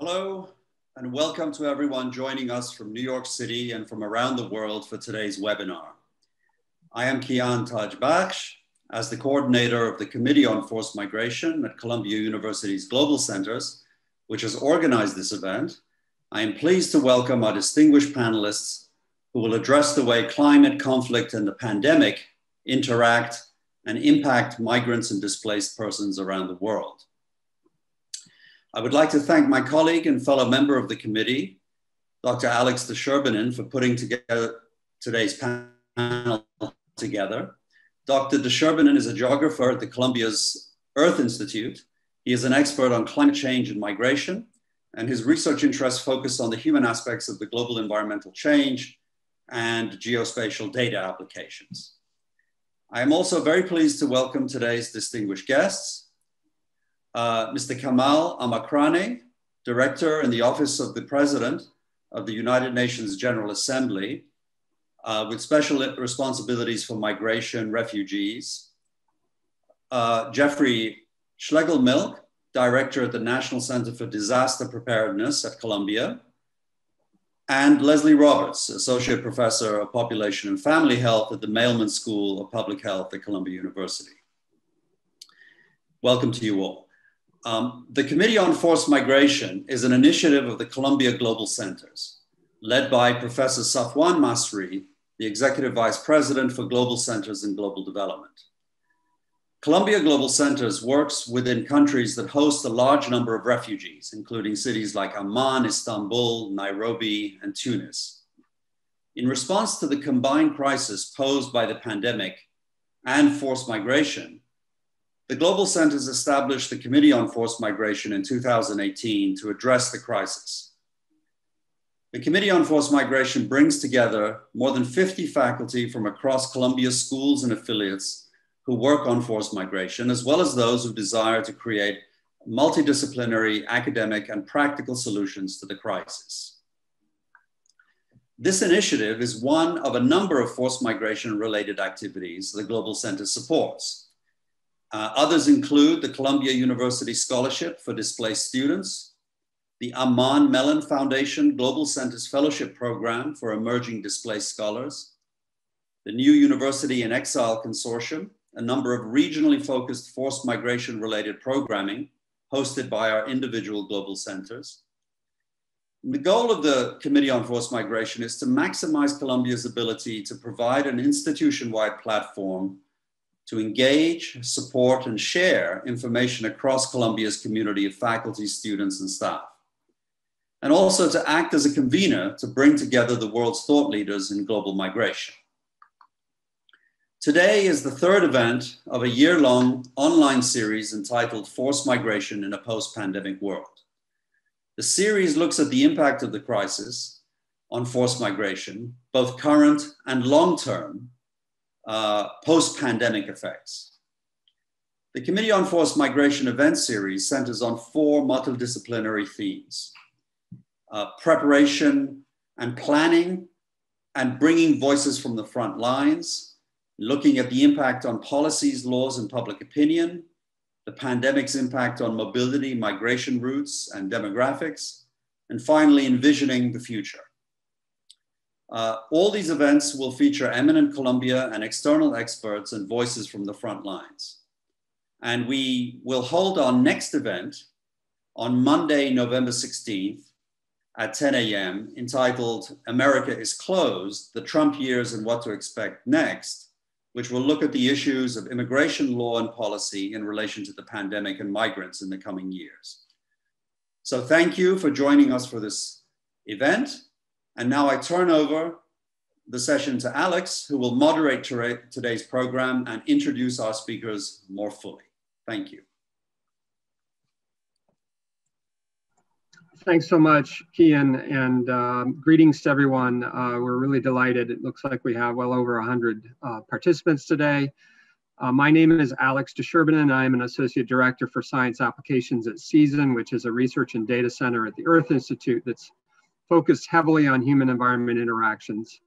Hello, and welcome to everyone joining us from New York City and from around the world for today's webinar. I am Kian Taj-Bakhsh, as the coordinator of the Committee on Forced Migration at Columbia University's Global Centers, which has organized this event. I am pleased to welcome our distinguished panelists who will address the way climate, conflict, and the pandemic interact and impact migrants and displaced persons around the world. I would like to thank my colleague and fellow member of the committee, Dr. Alex de Sherbinin, for putting together today's panel together. Dr. de Sherbinin is a geographer at the Columbia's Earth Institute. He is an expert on climate change and migration, and his research interests focus on the human aspects of the global environmental change and geospatial data applications. I am also very pleased to welcome today's distinguished guests. Mr. Kamal Amakrane, Director in the Office of the President of the United Nations General Assembly, with special responsibilities for migration, refugees. Jeffrey Schlegelmilch, Director at the National Center for Disaster Preparedness at Columbia. And Leslie Roberts, Associate Professor of Population and Family Health at the Mailman School of Public Health at Columbia University. Welcome to you all. The Committee on Forced Migration is an initiative of the Columbia Global Centers, led by Professor Safwan Masri, the Executive Vice President for Global Centers and Global Development. Columbia Global Centers works within countries that host a large number of refugees, including cities like Amman, Istanbul, Nairobi, and Tunis. In response to the combined crisis posed by the pandemic and forced migration, the Global Centers established the Committee on Forced Migration in 2018 to address the crisis. The Committee on Forced Migration brings together more than 50 faculty from across Columbia's schools and affiliates who work on forced migration, as well as those who desire to create multidisciplinary academic and practical solutions to the crisis. This initiative is one of a number of forced migration related activities the Global Center supports. Others include the Columbia University Scholarship for Displaced Students, the Amman Mellon Foundation Global Centers Fellowship Program for Emerging Displaced Scholars, the New University in Exile Consortium, a number of regionally focused forced migration related programming hosted by our individual global centers. And the goal of the Committee on Forced Migration is to maximize Columbia's ability to provide an institution-wide platform to engage, support, and share information across Columbia's community of faculty, students, and staff. And also to act as a convener to bring together the world's thought leaders in global migration. Today is the third event of a year-long online series entitled Forced Migration in a Post-Pandemic World. The series looks at the impact of the crisis on forced migration, both current and long-term, post-pandemic effects. The Committee on Forced Migration event series centers on four multidisciplinary themes: preparation and planning and bringing voices from the front lines, looking at the impact on policies, laws, and public opinion, the pandemic's impact on mobility, migration routes, and demographics, and finally, envisioning the future. All these events will feature eminent Columbia and external experts and voices from the front lines. And we will hold our next event on Monday, November 16th at 10 a.m. entitled America is Closed, the Trump Years and What to Expect Next, which will look at the issues of immigration law and policy in relation to the pandemic and migrants in the coming years. So thank you for joining us for this event. And now I turn over the session to Alex, who will moderate today's program and introduce our speakers more fully. Thank you. Thanks so much, Kian, and greetings to everyone. We're really delighted. It looks like we have well over 100 participants today. My name is Alex de Sherbinin. I'm an Associate Director for Science Applications at CEASON, which is a research and data center at the Earth Institute that's focused heavily on human-environment interactions.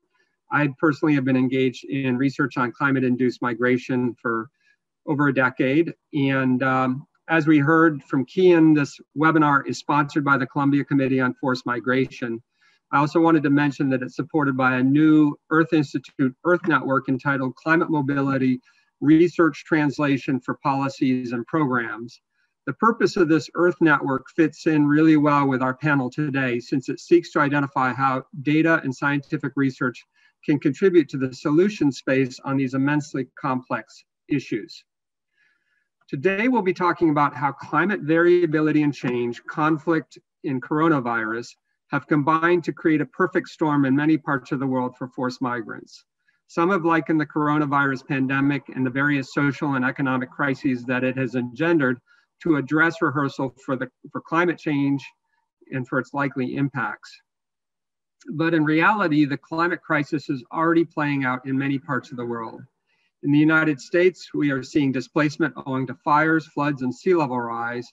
I personally have been engaged in research on climate-induced migration for over a decade, and As we heard from Kian, this webinar is sponsored by the Columbia Committee on Forced Migration. I also wanted to mention that it's supported by a new Earth Institute Earth Network entitled Climate Mobility Research Translation for Policies and Programs. The purpose of this Earth Network fits in really well with our panel today, since it seeks to identify how data and scientific research can contribute to the solution space on these immensely complex issues. Today, we'll be talking about how climate variability and change, conflict, and coronavirus have combined to create a perfect storm in many parts of the world for forced migrants. Some have likened the coronavirus pandemic and the various social and economic crises that it has engendered to a dress rehearsal for climate change and for its likely impacts. But in reality, the climate crisis is already playing out in many parts of the world. In the United States, we are seeing displacement owing to fires, floods, and sea level rise.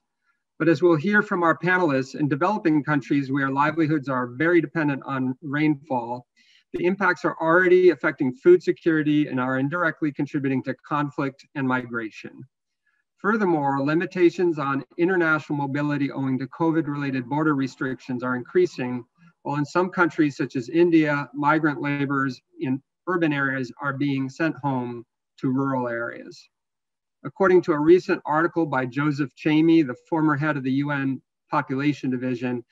But as we'll hear from our panelists, in developing countries where livelihoods are very dependent on rainfall, the impacts are already affecting food security and are indirectly contributing to conflict and migration. Furthermore, limitations on international mobility owing to COVID-related border restrictions are increasing, while in some countries such as India, migrant laborers in urban areas are being sent home to rural areas. According to a recent article by Joseph Chamey, the former head of the UN Population Division,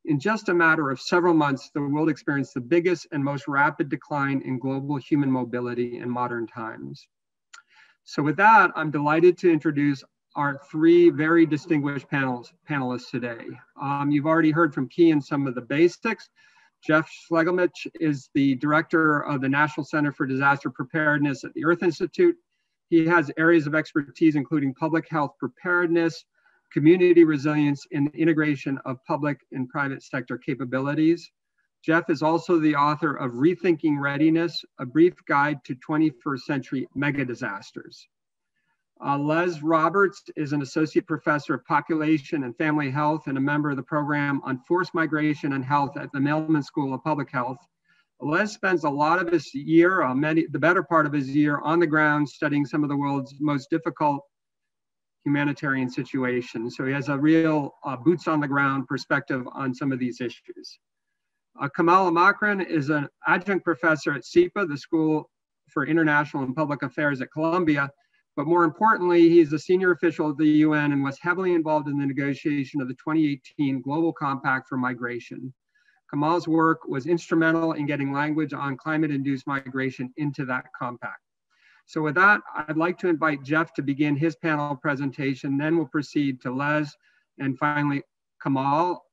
in just a matter of several months, the world experienced the biggest and most rapid decline in global human mobility in modern times. So with that, I'm delighted to introduce our three very distinguished panelists today. You've already heard from Kian some of the basics. Jeff Schlegelmich is the director of the National Center for Disaster Preparedness at the Earth Institute. He has areas of expertise including public health preparedness, community resilience, and the integration of public and private sector capabilities. Jeff is also the author of Rethinking Readiness, a brief guide to 21st century mega disasters. Les Roberts is an associate professor of population and family health and a member of the program on forced migration and health at the Mailman School of Public Health. Les spends a lot of his year, the better part of his year, on the ground studying some of the world's most difficult humanitarian situations. So he has a real boots on the ground perspective on some of these issues. Kamal Amakran is an adjunct professor at SIPA, the School for International and Public Affairs at Columbia. But more importantly, he's a senior official at the UN and was heavily involved in the negotiation of the 2018 Global Compact for Migration. Kamal's work was instrumental in getting language on climate-induced migration into that compact. So with that, I'd like to invite Jeff to begin his panel presentation, then we'll proceed to Les, and finally, Kamal.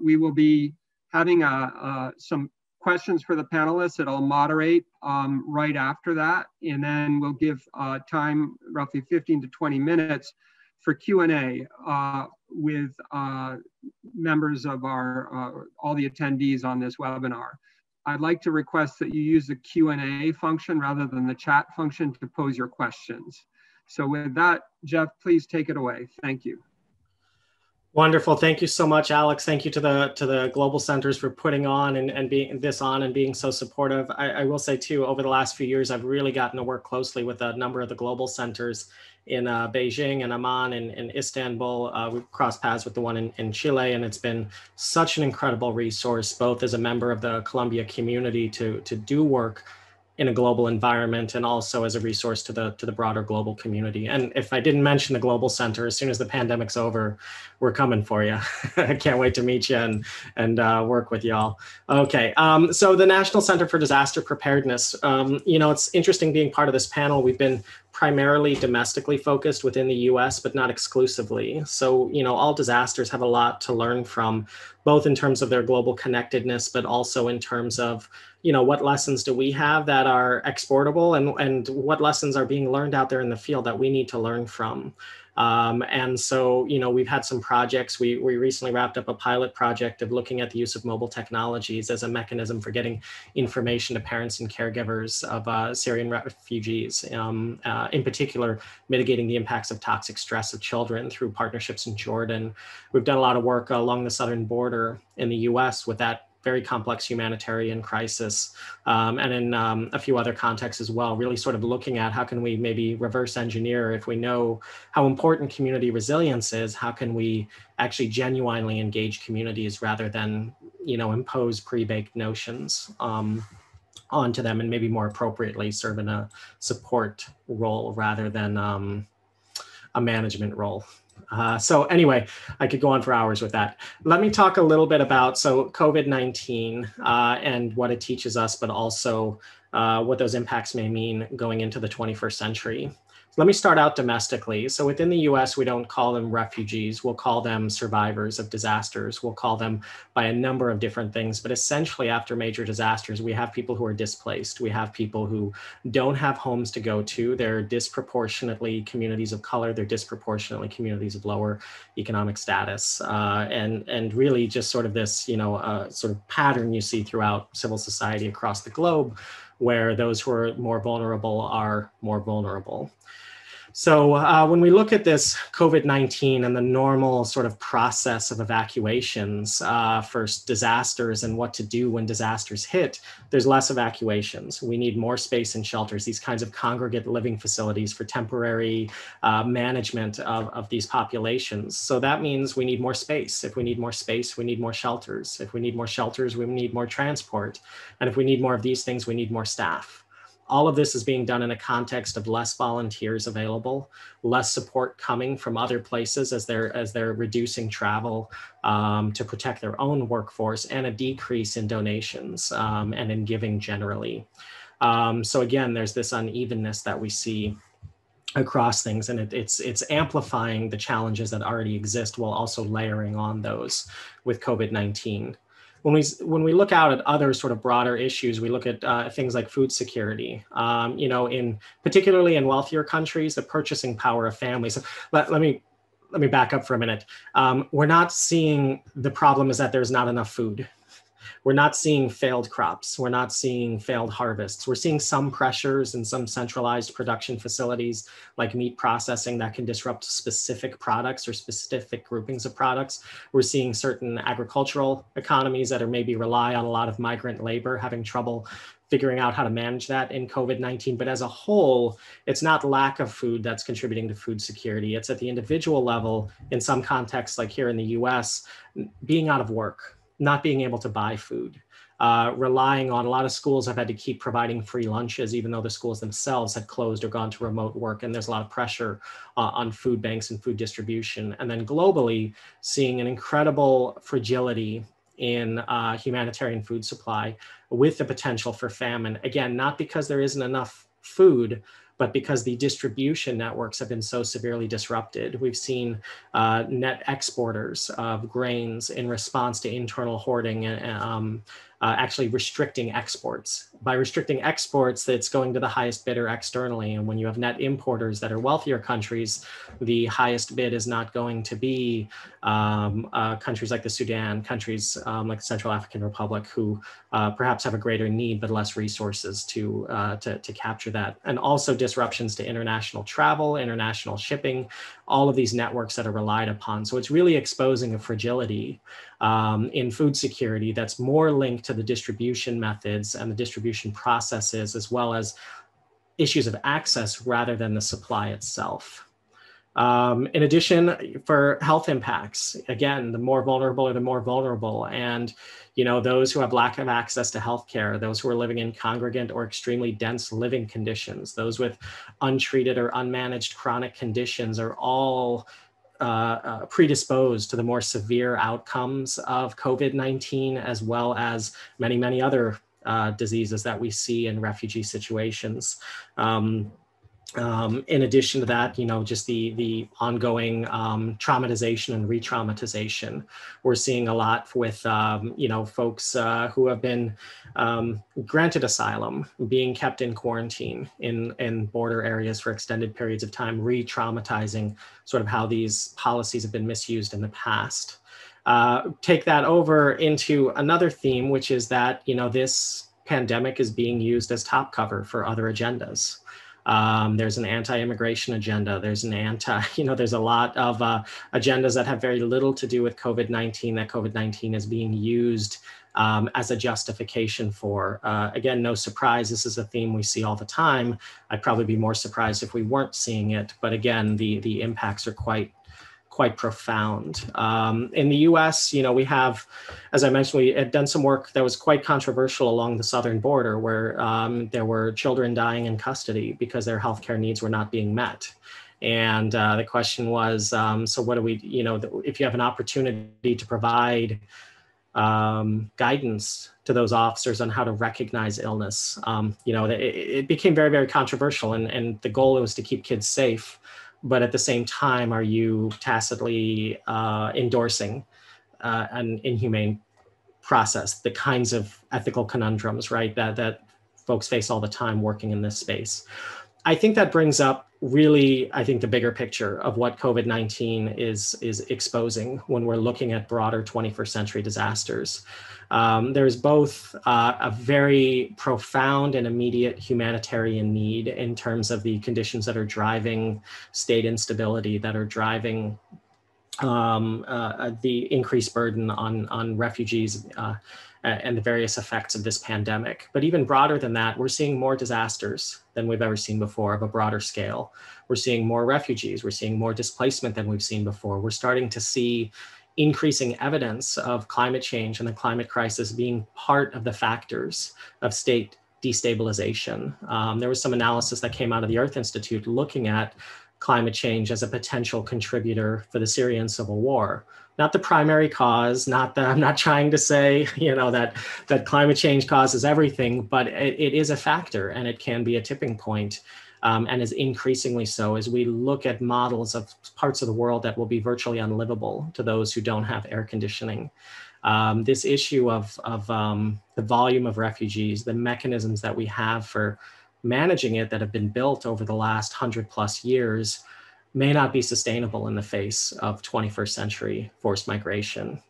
We will be having some questions for the panelists that I'll moderate right after that, and then we'll give time, roughly 15 to 20 minutes, for Q&A with members of all the attendees on this webinar. I'd like to request that you use the Q&A function rather than the chat function to pose your questions. So with that, Jeff, please take it away. Thank you. Wonderful. Thank you so much, Alex. Thank you to the Global Centers for putting on and being so supportive. I will say too, over the last few years, I've really gotten to work closely with a number of the global centers in Beijing and Amman and in Istanbul. We've crossed paths with the one in Chile, and it's been such an incredible resource, both as a member of the Columbia community to do work in a global environment, and also as a resource to the broader global community. And if I didn't mention the Global Center, as soon as the pandemic's over, we're coming for you. I can't wait to meet you and work with y'all. Okay, so the National Center for Disaster Preparedness. It's interesting being part of this panel. We've been primarily domestically focused within the US, but not exclusively. So, all disasters have a lot to learn from, both in terms of their global connectedness, but also in terms of, what lessons do we have that are exportable, and what lessons are being learned out there in the field that we need to learn from. And so, we've had some projects. We recently wrapped up a pilot project of looking at the use of mobile technologies as a mechanism for getting information to parents and caregivers of Syrian refugees, in particular, mitigating the impacts of toxic stress of children through partnerships in Jordan. We've done a lot of work along the southern border in the US with that very complex humanitarian crisis, and in a few other contexts as well, really sort of looking at how can we maybe reverse engineer, if we know how important community resilience is, how can we actually genuinely engage communities rather than, impose pre-baked notions onto them, and maybe more appropriately serve in a support role rather than a management role. So anyway, I could go on for hours with that. Let me talk a little bit about COVID-19 and what it teaches us, but also what those impacts may mean going into the 21st century. Let me start out domestically. So within the US, we don't call them refugees. We'll call them survivors of disasters. We'll call them by a number of different things. But essentially, after major disasters, we have people who are displaced. We have people who don't have homes to go to. They're disproportionately communities of color. They're disproportionately communities of lower economic status. And really just sort of this, sort of pattern you see throughout civil society across the globe, where those who are more vulnerable are more vulnerable. So when we look at this COVID-19 and the normal sort of process of evacuations for disasters and what to do when disasters hit, there's less evacuations. We need more space in shelters, these kinds of congregate living facilities for temporary management of these populations. So that means we need more space. If we need more space, we need more shelters. If we need more shelters, we need more transport. And if we need more of these things, we need more staff. All of this is being done in a context of less volunteers available, less support coming from other places as they're reducing travel to protect their own workforce, and a decrease in donations and in giving generally. So again, there's this unevenness that we see across things, and it's amplifying the challenges that already exist while also layering on those with COVID-19. When we look out at other sort of broader issues, we look at things like food security. Particularly in wealthier countries, the purchasing power of families. Let me back up for a minute. We're not seeing the problem is that there's not enough food. We're not seeing failed crops. We're not seeing failed harvests. We're seeing some pressures in some centralized production facilities like meat processing that can disrupt specific products or specific groupings of products. We're seeing certain agricultural economies that are maybe rely on a lot of migrant labor having trouble figuring out how to manage that in COVID-19. But as a whole, it's not lack of food that's contributing to food security. It's at the individual level, in some contexts like here in the US, being out of work, not being able to buy food, relying on a lot of schools have had to keep providing free lunches, even though the schools themselves had closed or gone to remote work. And there's a lot of pressure on food banks and food distribution. And then globally, seeing an incredible fragility in humanitarian food supply with the potential for famine. Again, not because there isn't enough food, but because the distribution networks have been so severely disrupted. We've seen net exporters of grains in response to internal hoarding actually restricting exports. By restricting exports, it's going to the highest bidder externally. And when you have net importers that are wealthier countries, the highest bid is not going to be countries like the Sudan, countries like the Central African Republic, who perhaps have a greater need but less resources to capture that. And also disruptions to international travel, international shipping, all of these networks that are relied upon. So it's really exposing a fragility in food security that's more linked to the distribution methods and the distribution processes, as well as issues of access rather than the supply itself. In addition, for health impacts, again, the more vulnerable are the more vulnerable. And, those who have lack of access to healthcare, those who are living in congregate or extremely dense living conditions, those with untreated or unmanaged chronic conditions are all predisposed to the more severe outcomes of COVID-19, as well as many, many other diseases that we see in refugee situations. In addition to that, just the ongoing traumatization and re-traumatization. We're seeing a lot with, folks who have been granted asylum, being kept in quarantine in border areas for extended periods of time, re-traumatizing sort of how these policies have been misused in the past. Take that over into another theme, which is that, this pandemic is being used as top cover for other agendas. There's an anti-immigration agenda. There's there's a lot of agendas that have very little to do with COVID-19, that COVID-19 is being used as a justification for. Again, no surprise, this is a theme we see all the time. I'd probably be more surprised if we weren't seeing it, but again, the impacts are quite profound. In the US, we have, as I mentioned, we had done some work that was quite controversial along the southern border, where there were children dying in custody because their healthcare needs were not being met. And the question was, so what do we, if you have an opportunity to provide guidance to those officers on how to recognize illness, it became very, very controversial. And the goal was to keep kids safe. But at the same time, are you tacitly endorsing an inhumane process, the kinds of ethical conundrums, right, that folks face all the time working in this space? I think that brings up really, the bigger picture of what COVID-19 is exposing when we're looking at broader 21st century disasters. There's both a very profound and immediate humanitarian need in terms of the conditions that are driving state instability, that are driving the increased burden on refugees and the various effects of this pandemic. But even broader than that, we're seeing more disasters than we've ever seen before of a broader scale. We're seeing more refugees, we're seeing more displacement than we've seen before. We're starting to see increasing evidence of climate change and the climate crisis being part of the factors of state destabilization. There was some analysis that came out of the Earth Institute looking at climate change as a potential contributor for the Syrian civil war. Not the primary cause, I'm not trying to say, that climate change causes everything, but it is a factor, and it can be a tipping point, and is increasingly so as we look at models of parts of the world that will be virtually unlivable to those who don't have air conditioning. This issue of the volume of refugees, the mechanisms that we have for managing it that have been built over the last 100+ years may not be sustainable in the face of 21st century forced migration.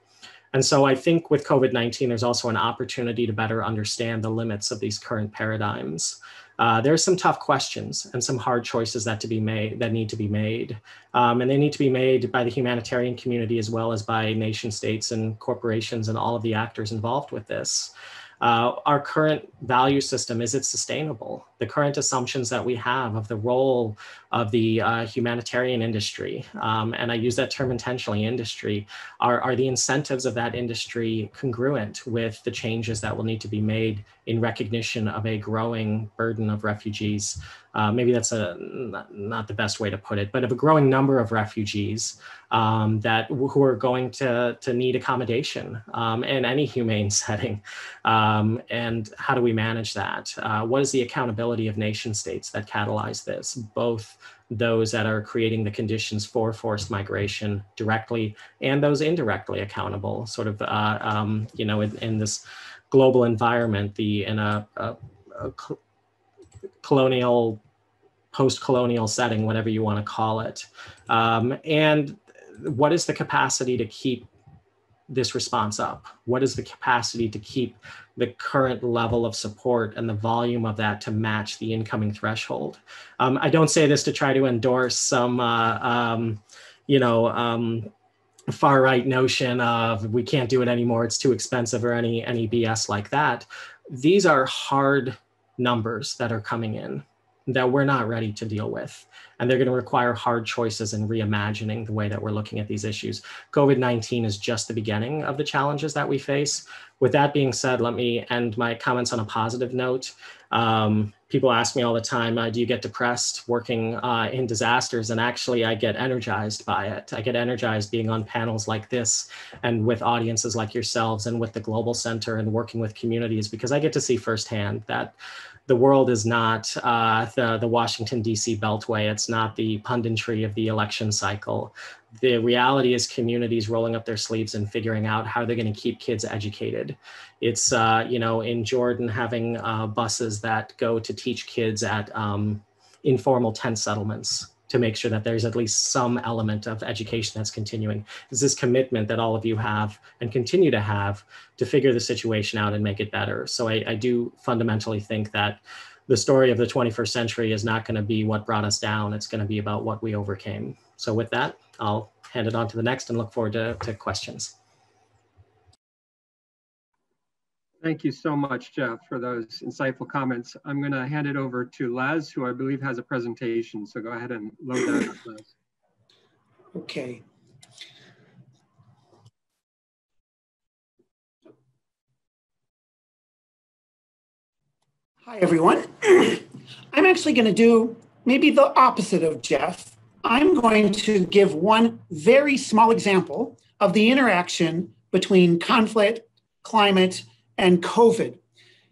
And so I think with COVID-19, there's also an opportunity to better understand the limits of these current paradigms. There are some tough questions and some hard choices that need to be made. And they need to be made by the humanitarian community as well as by nation states and corporations and all of the actors involved with this. Our current value system, is it sustainable? The current assumptions that we have of the role of the humanitarian industry, and I use that term intentionally, industry, are the incentives of that industry congruent with the changes that will need to be made in recognition of a growing burden of refugees? Maybe that's not the best way to put it, but of a growing number of refugees who are going to need accommodation in any humane setting. And how do we manage that? What is the accountability of nation states that catalyze this? Both those that are creating the conditions for forced migration directly and those indirectly accountable, sort of, in this global environment, in a colonial, post-colonial setting, whatever you want to call it. And what is the capacity to keep this response up? What is the capacity to keep the current level of support and the volume of that to match the incoming threshold? I don't say this to try to endorse some, far-right notion of we can't do it anymore, it's too expensive, or any BS like that. These are hard numbers that are coming in that we're not ready to deal with. And they're going to require hard choices and reimagining the way that we're looking at these issues. COVID-19 is just the beginning of the challenges that we face. With that being said, let me end my comments on a positive note. People ask me all the time, do you get depressed working in disasters? And actually, I get energized by it. I get energized being on panels like this and with audiences like yourselves and with the Global Center and working with communities, because I get to see firsthand that the world is not the Washington, D.C. Beltway. It's not the punditry of the election cycle. The reality is communities rolling up their sleeves and figuring out how they're going to keep kids educated. It's, in Jordan, having buses that go to teach kids at informal tent settlements to make sure that there's at least some element of education that's continuing. Is this commitment that all of you have and continue to have to figure the situation out and make it better. So I do fundamentally think that the story of the 21st century is not going to be what brought us down. It's going to be about what we overcame. So with that, I'll hand it on to the next and look forward to questions. Thank you so much, Jeff, for those insightful comments. I'm going to hand it over to Les, who I believe has a presentation. So go ahead and load that up, Les. Okay. Hi, everyone. I'm actually going to do maybe the opposite of Jeff. I'm going to give one very small example of the interaction between conflict, climate, and COVID.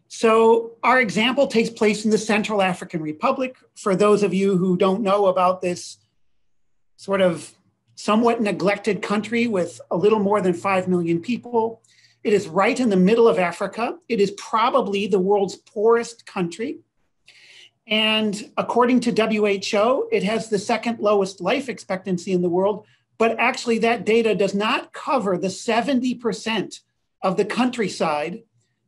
So our example takes place in the Central African Republic. For those of you who don't know about this sort of somewhat neglected country with a little more than 5 million people, it is right in the middle of Africa. It is probably the world's poorest country. And according to WHO, it has the second lowest life expectancy in the world. But actually that data does not cover the 70% of the countryside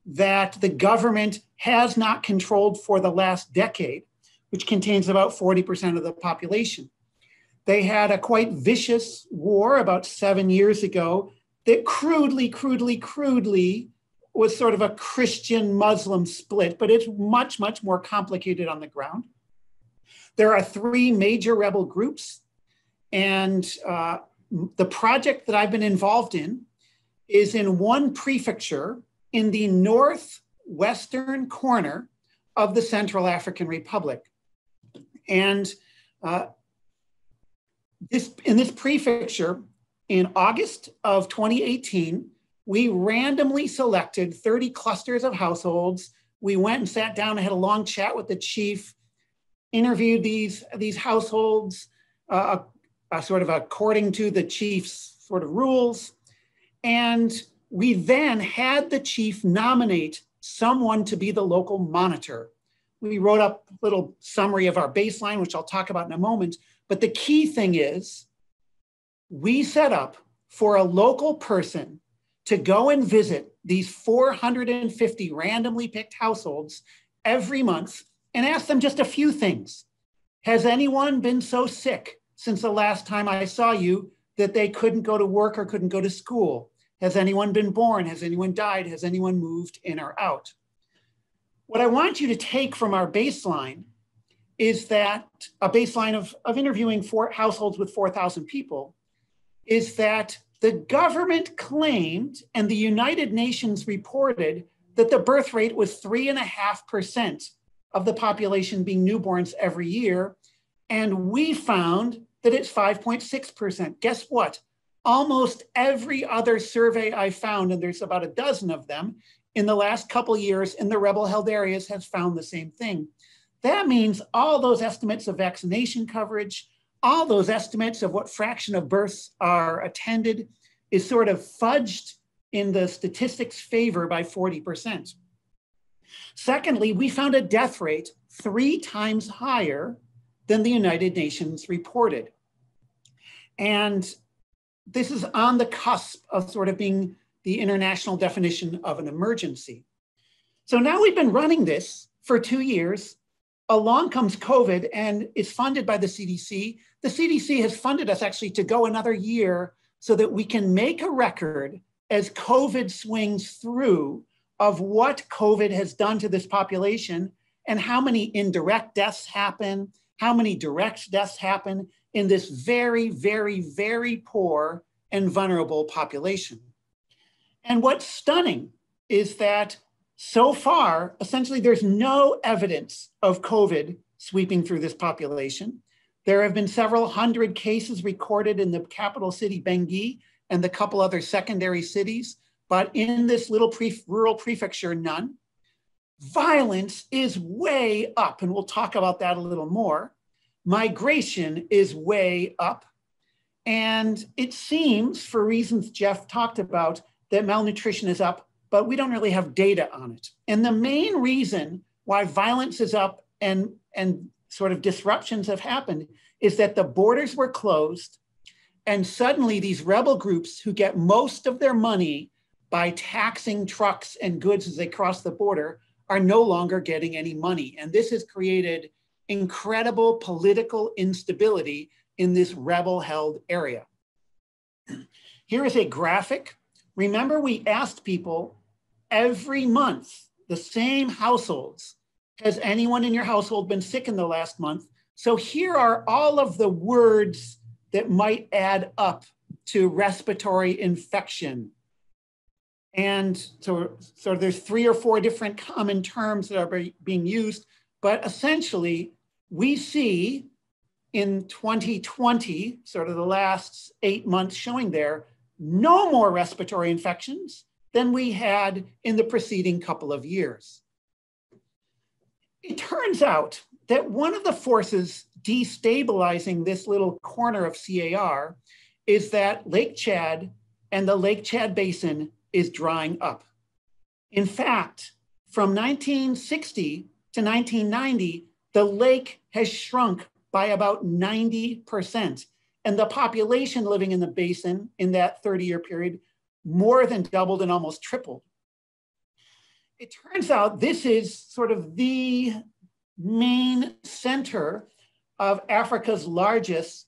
that the government has not controlled for the last decade, which contains about 40% of the population. They had a quite vicious war about 7 years ago that crudely was sort of a Christian-Muslim split, but it's much, much more complicated on the ground. There are 3 major rebel groups, and the project that I've been involved in is in one prefecture in the northwestern corner of the Central African Republic. And in this prefecture, in August of 2018, we randomly selected 30 clusters of households. We went and sat down and had a long chat with the chief, interviewed these households sort of according to the chief's sort of rules. And we then had the chief nominate someone to be the local monitor. We wrote up a little summary of our baseline, which I'll talk about in a moment. But the key thing is we set up for a local person to go and visit these 450 randomly picked households every month and ask them just a few things. Has anyone been so sick since the last time I saw you that they couldn't go to work or couldn't go to school? Has anyone been born? Has anyone died? Has anyone moved in or out? What I want you to take from our baseline is that a baseline of interviewing 4 households with 4,000 people is that the government claimed and the United Nations reported that the birth rate was 3.5% of the population being newborns every year. And we found that it's 5.6%. Guess what? Almost every other survey I found, and there's about a dozen of them, in the last couple years in the rebel-held areas has found the same thing. That means all those estimates of vaccination coverage, all those estimates of what fraction of births are attended is sort of fudged in the statistics' favor by 40%. Secondly, we found a death rate 3 times higher than the United Nations reported. And this is on the cusp of sort of being the international definition of an emergency. So now we've been running this for 2 years. Along comes COVID and it's funded by the CDC. The CDC has funded us actually to go another year so that we can make a record as COVID swings through of what COVID has done to this population and how many indirect deaths happen, how many direct deaths happen in this very, very, very poor and vulnerable population. And what's stunning is that so far, essentially, there's no evidence of COVID sweeping through this population. There have been several hundred cases recorded in the capital city, Bangui, and the couple other secondary cities, but in this little rural prefecture, none. Violence is way up, and we'll talk about that a little more. Migration is way up. And it seems, for reasons Jeff talked about, that malnutrition is up, but we don't really have data on it. And the main reason why violence is up and sort of disruptions have happened is that the borders were closed, and suddenly these rebel groups who get most of their money by taxing trucks and goods as they cross the border are no longer getting any money. And this has created incredible political instability in this rebel-held area. Here is a graphic. Remember, we asked people every month, the same households, has anyone in your household been sick in the last month? So here are all of the words that might add up to respiratory infection. And so there's 3 or 4 different common terms that are being used, but essentially we see in 2020, sort of the last 8 months showing there, no more respiratory infections than we had in the preceding couple of years. It turns out that one of the forces destabilizing this little corner of CAR is that Lake Chad and the Lake Chad Basin is drying up. In fact, from 1960 to 1990, the lake has shrunk by about 90%. And the population living in the basin in that 30-year period more than doubled and almost tripled. It turns out this is sort of the main center of Africa's largest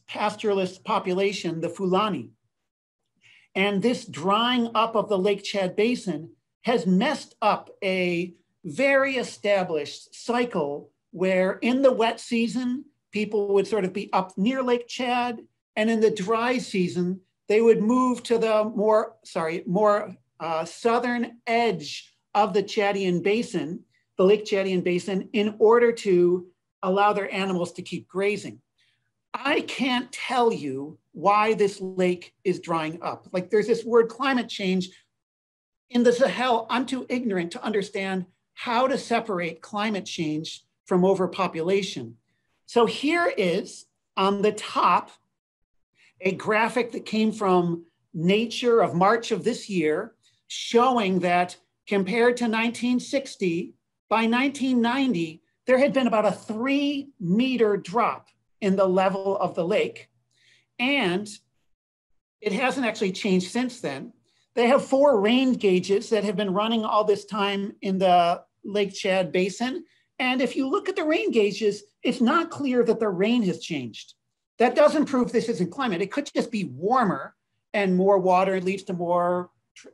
pastoralist population, the Fulani. And this drying up of the Lake Chad Basin has messed up a very established cycle where in the wet season, people would sort of be up near Lake Chad, and in the dry season, they would move to the more southern edge of the Chadian Basin, the Lake Chadian Basin, in order to allow their animals to keep grazing. I can't tell you why this lake is drying up. Like there's this word climate change. In the Sahel, I'm too ignorant to understand how to separate climate change from overpopulation. So here is on the top, a graphic that came from Nature of March of this year, showing that compared to 1960, by 1990, there had been about a 3-meter drop in the level of the lake. And it hasn't actually changed since then. They have 4 rain gauges that have been running all this time in the Lake Chad Basin. And if you look at the rain gauges, it's not clear that the rain has changed. That doesn't prove this isn't climate. It could just be warmer and more water leads to more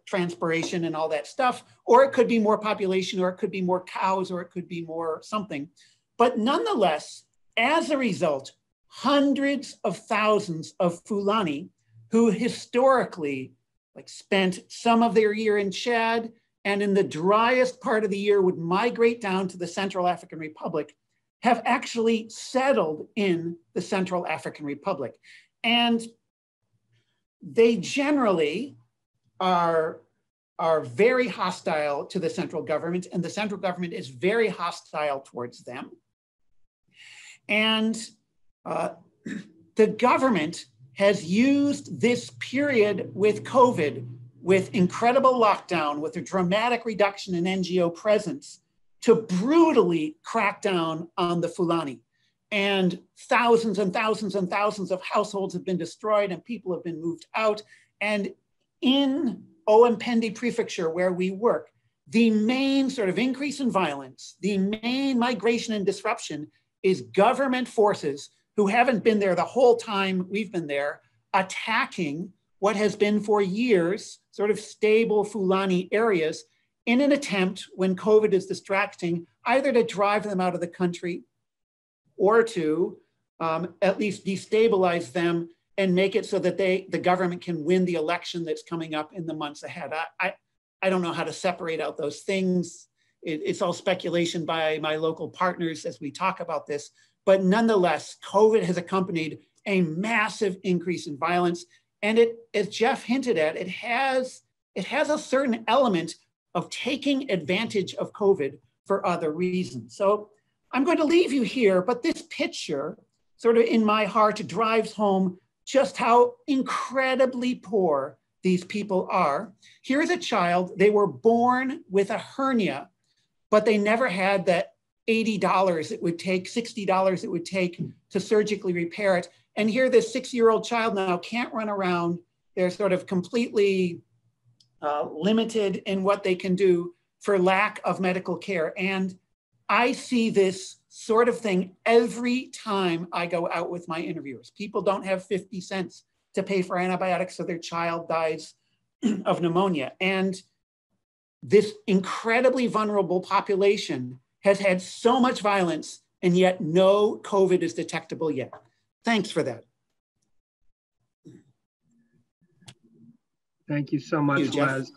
transpiration and all that stuff. Or it could be more population, or it could be more cows, or it could be more something. But nonetheless, as a result, hundreds of thousands of Fulani who historically spent some of their year in Chad and in the driest part of the year would migrate down to the Central African Republic, have actually settled in the Central African Republic. And they generally are very hostile to the central government, and the central government is very hostile towards them. And the government has used this period with COVID, with incredible lockdown, with a dramatic reduction in NGO presence, to brutally crack down on the Fulani. And thousands and thousands and thousands of households have been destroyed and people have been moved out. And in Owing Prefecture, where we work, the main sort of increase in violence, the main migration and disruption is government forces who haven't been there the whole time we've been there, attacking what has been for years sort of stable Fulani areas in an attempt, when COVID is distracting, either to drive them out of the country or to at least destabilize them and make it so that the government can win the election that's coming up in the months ahead. I don't know how to separate out those things. It's all speculation by my local partners as we talk about this. But nonetheless, COVID has accompanied a massive increase in violence. And it, as Jeff hinted at, it has a certain element of taking advantage of COVID for other reasons. So I'm going to leave you here, but this picture sort of in my heart drives home just how incredibly poor these people are. Here's a child, they were born with a hernia, but they never had that $80 it would take, $60 it would take to surgically repair it. And here this 6-year-old child now can't run around. They're sort of completely limited in what they can do. for lack of medical care. And I see this sort of thing every time I go out with my interviewers. People don't have 50 cents to pay for antibiotics, so their child dies of pneumonia. And this incredibly vulnerable population has had so much violence, and yet no COVID is detectable yet. Thanks for that. Thank you so much, Les.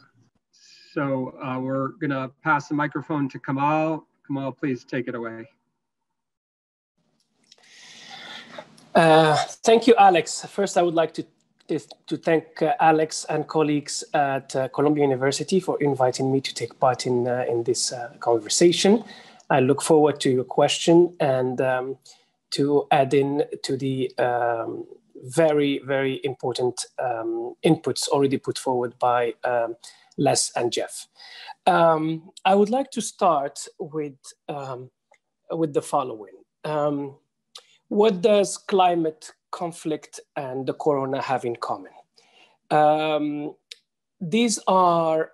So we're gonna pass the microphone to Kamal. Kamal, please take it away. Thank you, Alex. First, I would like to thank Alex and colleagues at Columbia University for inviting me to take part in this conversation. I look forward to your question and to add in to the very, very important inputs already put forward by Les and Jeff. I would like to start with the following. What does climate conflict and the corona have in common? These are,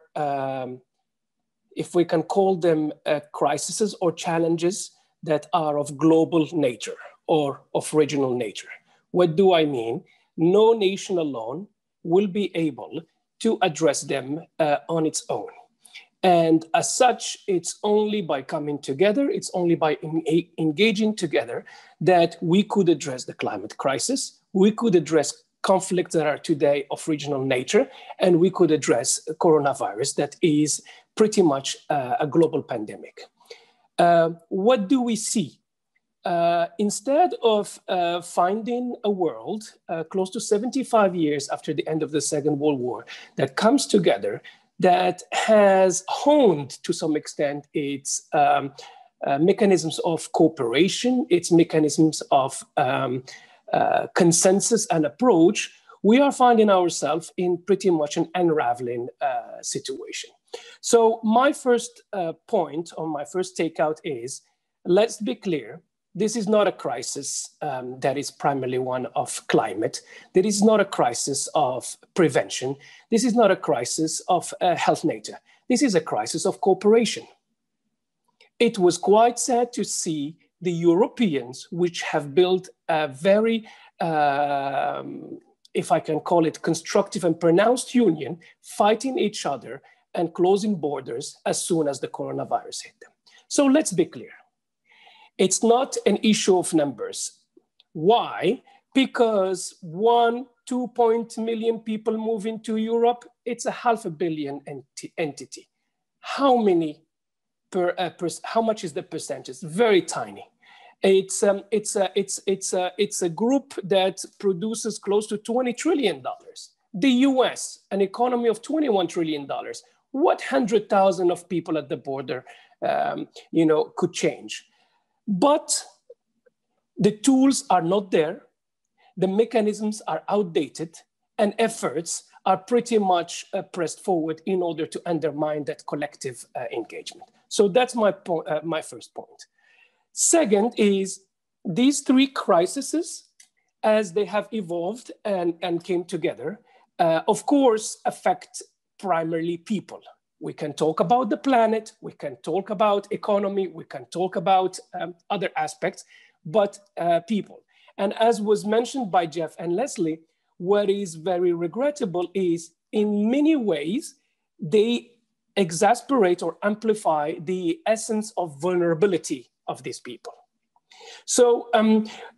if we can call them crises or challenges that are of global nature or of regional nature. What do I mean? No nation alone will be able to address them on its own. And as such, it's only by coming together, it's only by engaging together that we could address the climate crisis, we could address conflicts that are today of regional nature, and we could address coronavirus that is pretty much a global pandemic. What do we see? Instead of finding a world close to 75 years after the end of the Second World War that comes together, that has honed to some extent its mechanisms of cooperation, its mechanisms of consensus and approach, we are finding ourselves in pretty much an unraveling situation. So my first point, or my first takeout is, let's be clear, this is not a crisis that is primarily one of climate. There is not a crisis of prevention. This is not a crisis of health nature. This is a crisis of cooperation. It was quite sad to see the Europeans, which have built a very, if I can call it, constructive and pronounced union, fighting each other and closing borders as soon as the coronavirus hit them. So let's be clear. It's not an issue of numbers. Why? Because 2 million people move into Europe, it's a 500 million entity. How many how much is the percentage? Very tiny. It's a group that produces close to $20 trillion. The US, an economy of $21 trillion. What 100,000 of people at the border, could change? But the tools are not there, the mechanisms are outdated, and efforts are pretty much pressed forward in order to undermine that collective engagement. So that's my first point. Second is these three crises, as they have evolved and came together, of course, affect primarily people. We can talk about the planet, we can talk about economy, we can talk about other aspects, but people. And as was mentioned by Jeff and Leslie, what is very regrettable is in many ways, they exasperate or amplify the essence of vulnerability of these people. So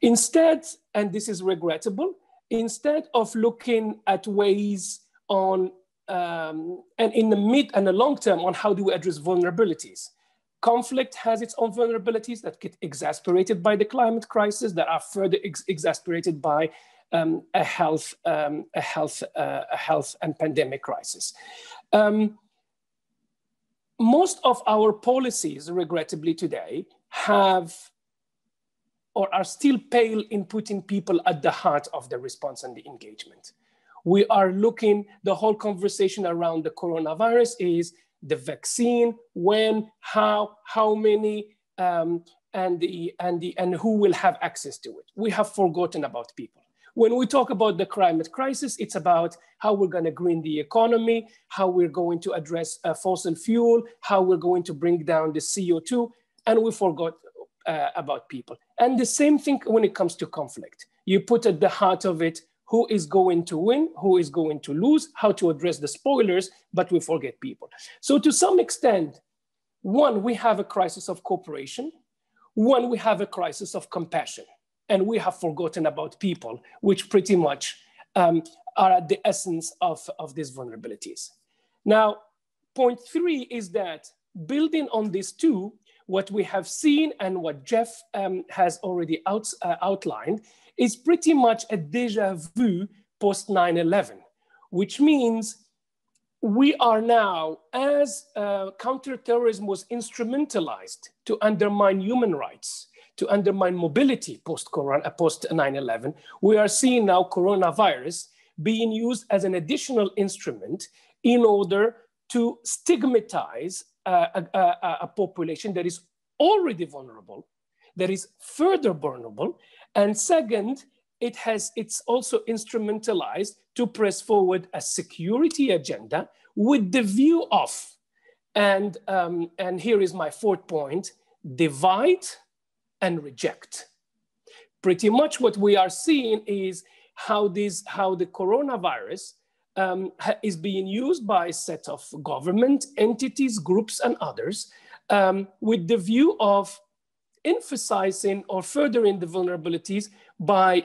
instead, and this is regrettable, instead of looking at ways on and in the mid and the long term on how do we address vulnerabilities. Conflict has its own vulnerabilities that get exasperated by the climate crisis, that are further exasperated by a health and pandemic crisis. Most of our policies, regrettably today, have or are still pale in putting people at the heart of the response and the engagement. We are looking, the whole conversation around the coronavirus is the vaccine, when, how many, and who will have access to it. We have forgotten about people. When we talk about the climate crisis, it's about how we're going to green the economy, how we're going to address fossil fuel, how we're going to bring down the CO2, and we forgot about people. And the same thing when it comes to conflict. You put at the heart of it, who is going to win, who is going to lose, how to address the spoilers, but we forget people. So to some extent, one, we have a crisis of cooperation. One, we have a crisis of compassion. And we have forgotten about people, which pretty much are at the essence of these vulnerabilities. Now, point three is that building on these two, what we have seen and what Jeff has already outlined is pretty much a déjà vu post 9/11, which means we are now, as counterterrorism was instrumentalized to undermine human rights, to undermine mobility post 9/11, we are seeing now coronavirus being used as an additional instrument in order to stigmatize a population that is already vulnerable, that is further vulnerable, and second, it's also instrumentalized to press forward a security agenda with the view of, and here is my fourth point, divide and reject. Pretty much what we are seeing is how the coronavirus is being used by a set of government entities, groups, and others with the view of emphasizing or furthering the vulnerabilities by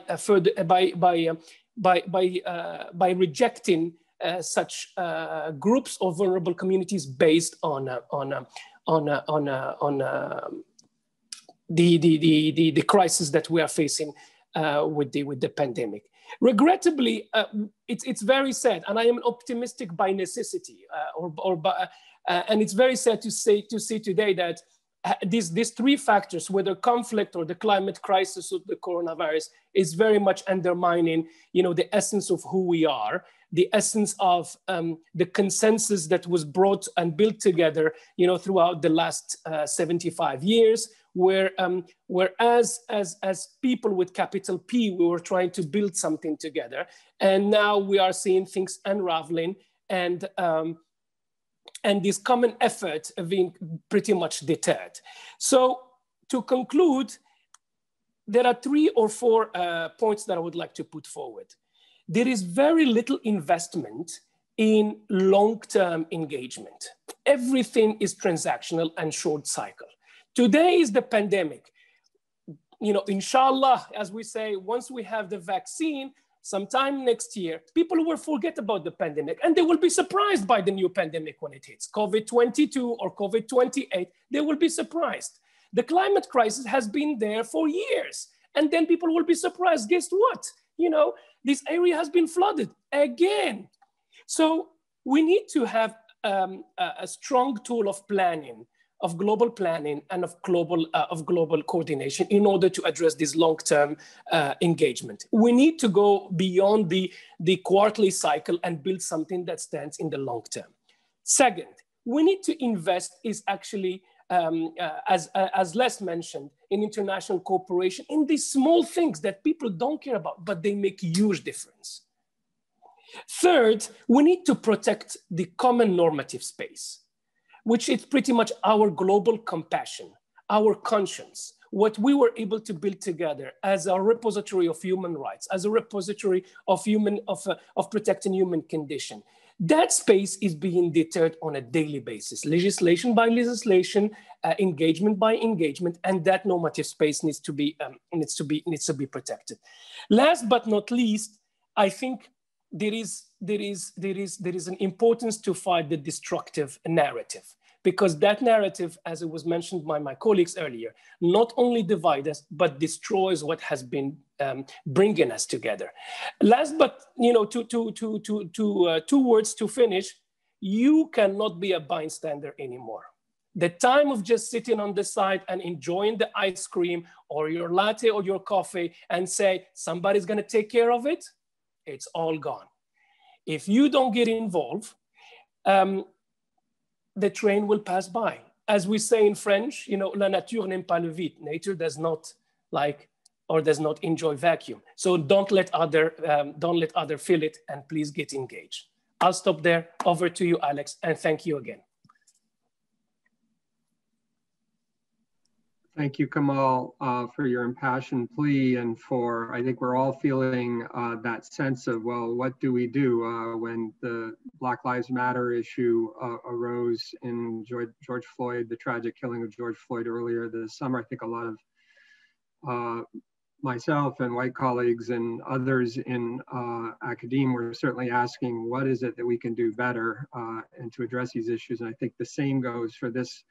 rejecting such groups or vulnerable communities based on the crisis that we are facing with the pandemic. Regrettably, it's very sad, and I am optimistic by necessity, and it's very sad to see today that these three factors, whether conflict or the climate crisis or the coronavirus, is very much undermining, the essence of who we are, the essence of the consensus that was brought and built together, throughout the last 75 years, where as people with capital P, we were trying to build something together, and now we are seeing things unraveling, and this common effort being pretty much deterred. So to conclude, there are 3 or 4 points that I would like to put forward. There is very little investment in long-term engagement. Everything is transactional and short cycle. Today is the pandemic. Inshallah, as we say, once we have the vaccine, sometime next year, people will forget about the pandemic and they will be surprised by the new pandemic when it hits. COVID-22 or COVID-28, they will be surprised. The climate crisis has been there for years. And then people will be surprised, guess what? This area has been flooded again. So we need to have a strong tool of planning, of global planning and of global coordination in order to address this long-term engagement. We need to go beyond the quarterly cycle and build something that stands in the long term. Second, we need to invest is actually, as Les mentioned, in international cooperation, in these small things that people don't care about, but they make a huge difference. Third, we need to protect the common normative space, which is pretty much our global compassion, our conscience, what we were able to build together as a repository of human rights, as a repository of protecting human condition. That space is being deterred on a daily basis, legislation by legislation, engagement by engagement, and that normative space needs to be protected. Last but not least, I think there is an importance to fight the destructive narrative, because that narrative, as it was mentioned by my colleagues earlier, not only divides us, but destroys what has been bringing us together. Last but, two words to finish, you cannot be a bystander anymore. The time of just sitting on the side and enjoying the ice cream or your latte or your coffee and say, somebody's gonna take care of it, it's all gone. If you don't get involved, the train will pass by. As we say in French, la nature n'aime pas le vide. Nature does not like or does not enjoy vacuum. So don't let other feel it, and please get engaged. I'll stop there. Over to you, Alex, and thank you again. Thank you, Kamal, for your impassioned plea, and for, I think we're all feeling that sense of, well, what do we do when the Black Lives Matter issue arose in George Floyd, the tragic killing of George Floyd earlier this summer. I think a lot of myself and white colleagues and others in academia were certainly asking, what is it that we can do better and to address these issues? And I think the same goes for this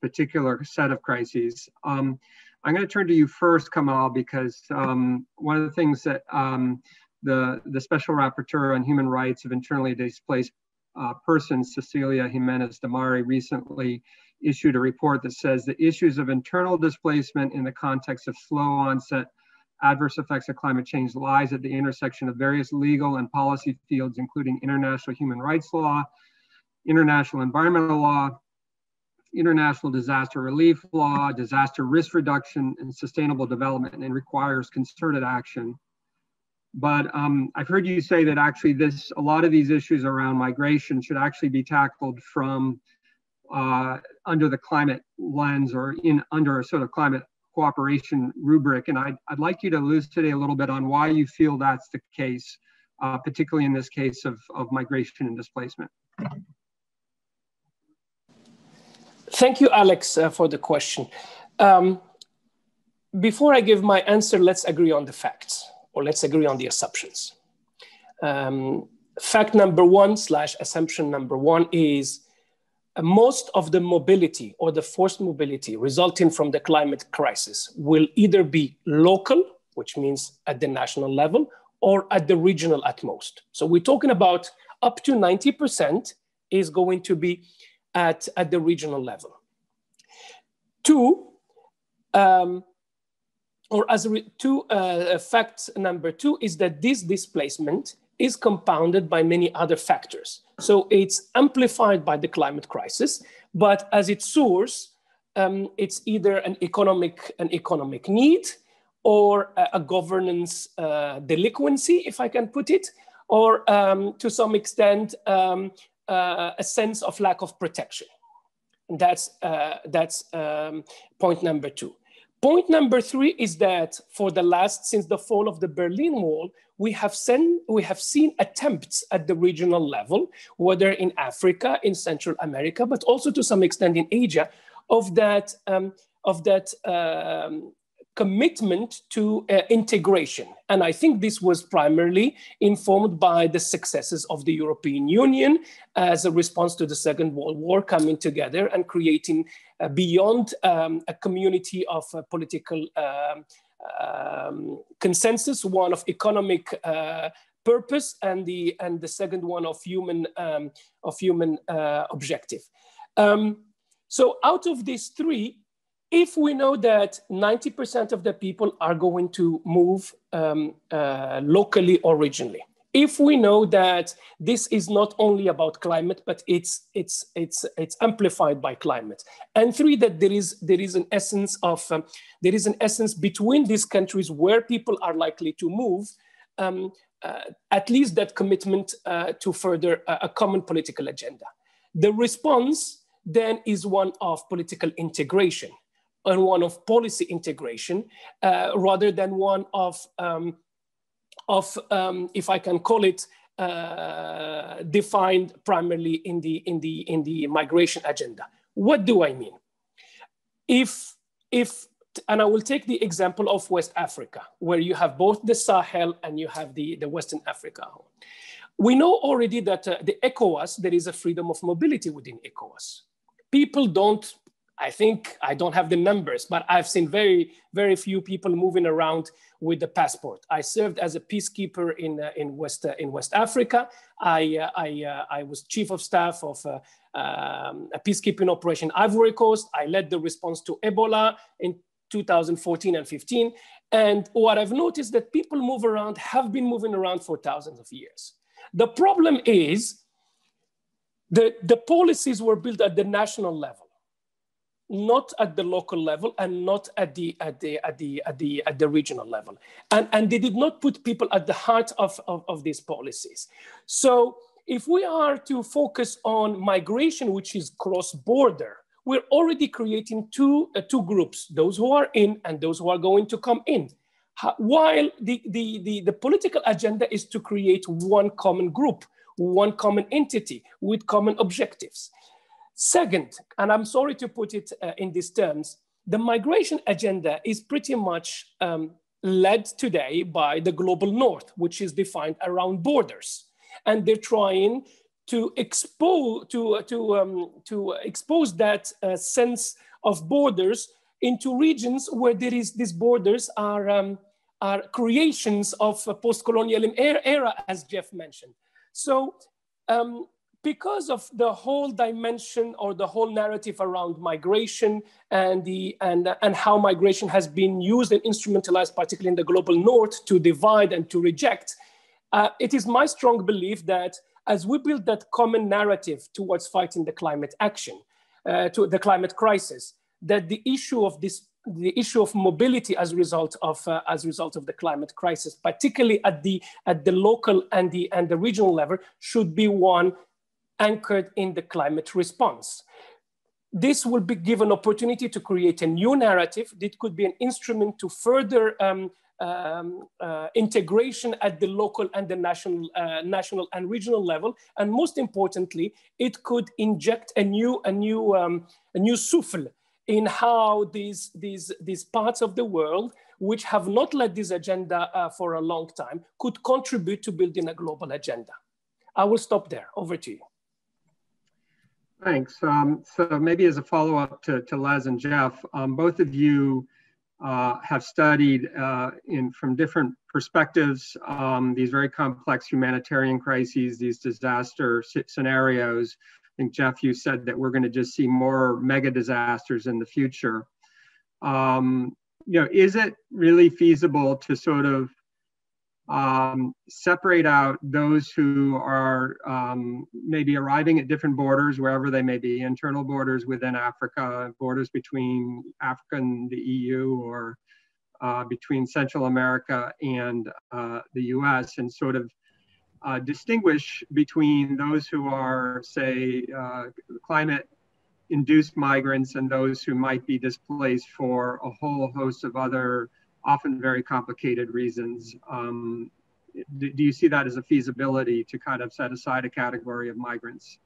particular set of crises. I'm going to turn to you first, Kamal, because one of the things that the Special Rapporteur on Human Rights of Internally Displaced Persons, Cecilia Jimenez Damari, recently issued a report that says the issues of internal displacement in the context of slow onset adverse effects of climate change lies at the intersection of various legal and policy fields, including international human rights law, international environmental law, international disaster relief law, disaster risk reduction, and sustainable development, and requires concerted action. But I've heard you say that actually a lot of these issues around migration should actually be tackled from under the climate lens, or under a sort of climate cooperation rubric. And I'd like you to elucidate a little bit on why you feel that's the case, particularly in this case of migration and displacement. Thank you, Alex, for the question. Before I give my answer, let's agree on the facts, or let's agree on the assumptions. Fact number one / assumption number one is most of the mobility or the forced mobility resulting from the climate crisis will either be local, which means at the national level, or at the regional at most. So we're talking about up to 90% is going to be at the regional level. Fact number two is that this displacement is compounded by many other factors. So it's amplified by the climate crisis, but as its source, it's either an economic need, or a governance delinquency, if I can put it, or to some extent, a sense of lack of protection. That's point number two. Point number three is that since the fall of the Berlin Wall, we have seen attempts at the regional level, whether in Africa, in Central America, but also to some extent in Asia, of that commitment to integration. And I think this was primarily informed by the successes of the European Union as a response to the Second World War, coming together and creating beyond a community of political consensus, one of economic purpose, and the second one of human objective. So out of these three, if we know that 90% of the people are going to move locally or regionally, if we know that this is not only about climate, but it's amplified by climate, and three, that there is an essence between these countries where people are likely to move, at least that commitment to further a common political agenda. The response then is one of political integration and one of policy integration, rather than one of if I can call it, defined primarily in the migration agenda. What do I mean? And I will take the example of West Africa, where you have both the Sahel and you have the Western Africa. We know already that the ECOWAS, there is a freedom of mobility within ECOWAS. People don't, I think, I don't have the numbers, but I've seen very, very few people moving around with the passport. I served as a peacekeeper in West Africa. I was chief of staff of a peacekeeping operation Ivory Coast. I led the response to Ebola in 2014 and 15. And what I've noticed that people have been moving around for thousands of years. The problem is the policies were built at the national level. not at the local level and not at the regional level. And they did not put people at the heart of these policies. So if we are to focus on migration, which is cross-border, we're already creating two groups, those who are in and those who are going to come in. While the political agenda is to create one common group, one common entity with common objectives. Second, and I'm sorry to put it in these terms, the migration agenda is pretty much led today by the global north, which is defined around borders. And they're trying to expose that sense of borders into regions where there is these borders are creations of a post-colonial era, as Jeff mentioned. So because of the whole dimension or the whole narrative around migration and how migration has been used and instrumentalized, particularly in the global north, to divide and to reject, it is my strong belief that as we build that common narrative towards fighting the climate action, to the climate crisis, that the issue of mobility as a result of the climate crisis, particularly at the local and the regional level, should be one anchored in the climate response. This will give an opportunity to create a new narrative. It could be an instrument to further integration at the local and the national and regional level. And most importantly, it could inject a new souffle in how these parts of the world, which have not led this agenda for a long time, could contribute to building a global agenda. I will stop there. Over to you. Thanks. So maybe as a follow-up to Les and Jeff, both of you have studied from different perspectives these very complex humanitarian crises, these disaster scenarios. I think, Jeff, you said that we're going to just see more mega disasters in the future. Is it really feasible to sort of separate out those who are maybe arriving at different borders, wherever they may be, internal borders within Africa, borders between Africa and the EU, or between Central America and the US, and sort of distinguish between those who are, say, climate-induced migrants and those who might be displaced for a whole host of other, often very complicated reasons. Do you see that as a feasibility to kind of set aside a category of migrants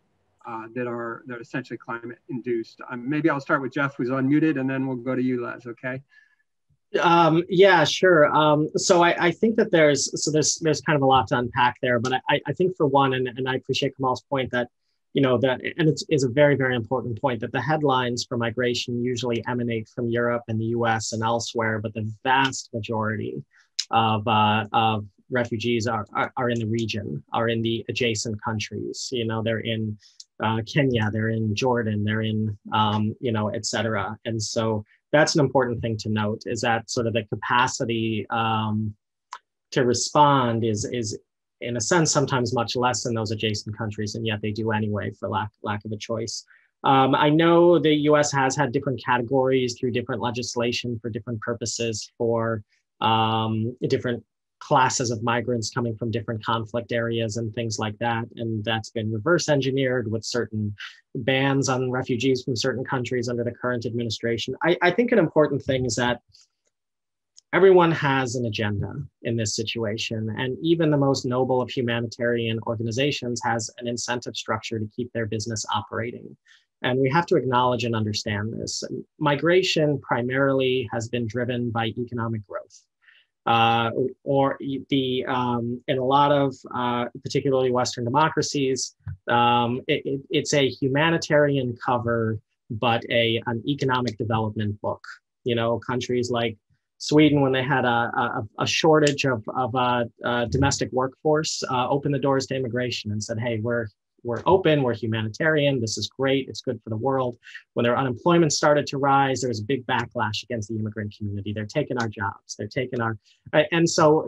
that are essentially climate-induced? Maybe I'll start with Jeff, who's unmuted, and then we'll go to you, Les, okay? Yeah, sure. So I think that there's kind of a lot to unpack there, but I think for one, and I appreciate Kamal's point that, and it's a very, very important point, that the headlines for migration usually emanate from Europe and the US and elsewhere, but the vast majority of refugees are in the region, are in the adjacent countries. They're in Kenya, they're in Jordan, they're in, et cetera. And so that's an important thing to note, is that sort of the capacity to respond is in a sense sometimes much less in those adjacent countries, and yet they do anyway for lack of a choice. I know the US has had different categories through different legislation for different purposes for different classes of migrants coming from different conflict areas and things like that. And that's been reverse engineered with certain bans on refugees from certain countries under the current administration. I think an important thing is that everyone has an agenda in this situation. And even the most noble of humanitarian organizations has an incentive structure to keep their business operating. And we have to acknowledge and understand this. Migration primarily has been driven by economic growth. In a lot of particularly Western democracies, it's a humanitarian cover, but an economic development book. Countries like Sweden, when they had a shortage of domestic workforce, opened the doors to immigration and said, hey, we're open, we're humanitarian, this is great, it's good for the world. When their unemployment started to rise, there was a big backlash against the immigrant community. They're taking our jobs, they're taking our, and so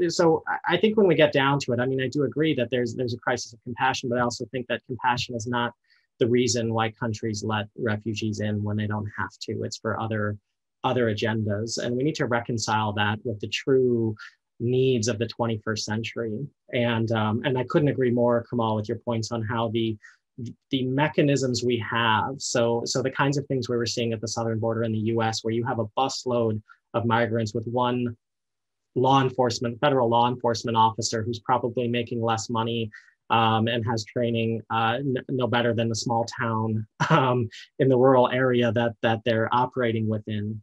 I think when we get down to it, I do agree that there's a crisis of compassion, but I also think that compassion is not the reason why countries let refugees in when they don't have to. It's for other agendas. And we need to reconcile that with the true needs of the 21st century. And I couldn't agree more, Kamal, with your points on how the mechanisms we have, so the kinds of things we were seeing at the southern border in the US, where you have a busload of migrants with one federal law enforcement officer who's probably making less money and has training no better than the small town in the rural area that they're operating within.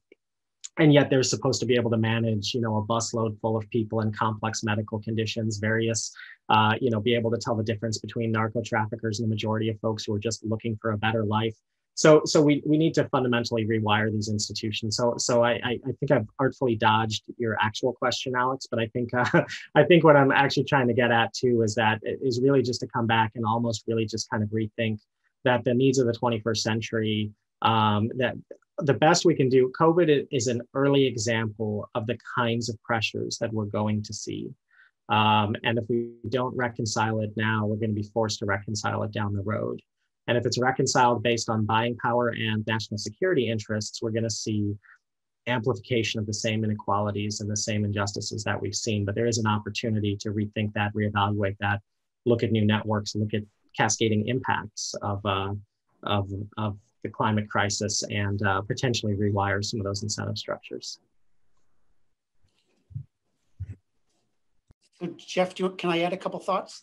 And yet they're supposed to be able to manage, a busload full of people in complex medical conditions, various, be able to tell the difference between narco traffickers and the majority of folks who are just looking for a better life. So we need to fundamentally rewire these institutions. So I think I've artfully dodged your actual question, Alex, but I think what I'm actually trying to get at too is really just to come back and almost really just kind of rethink that the needs of the 21st century, that the best we can do. COVID is an early example of the kinds of pressures that we're going to see. And if we don't reconcile it now, we're going to be forced to reconcile it down the road. And if it's reconciled based on buying power and national security interests, we're going to see amplification of the same inequalities and the same injustices that we've seen. But there is an opportunity to rethink that, reevaluate that, look at new networks, look at cascading impacts of the climate crisis, and potentially rewire some of those incentive structures. So Jeff, can I add a couple thoughts?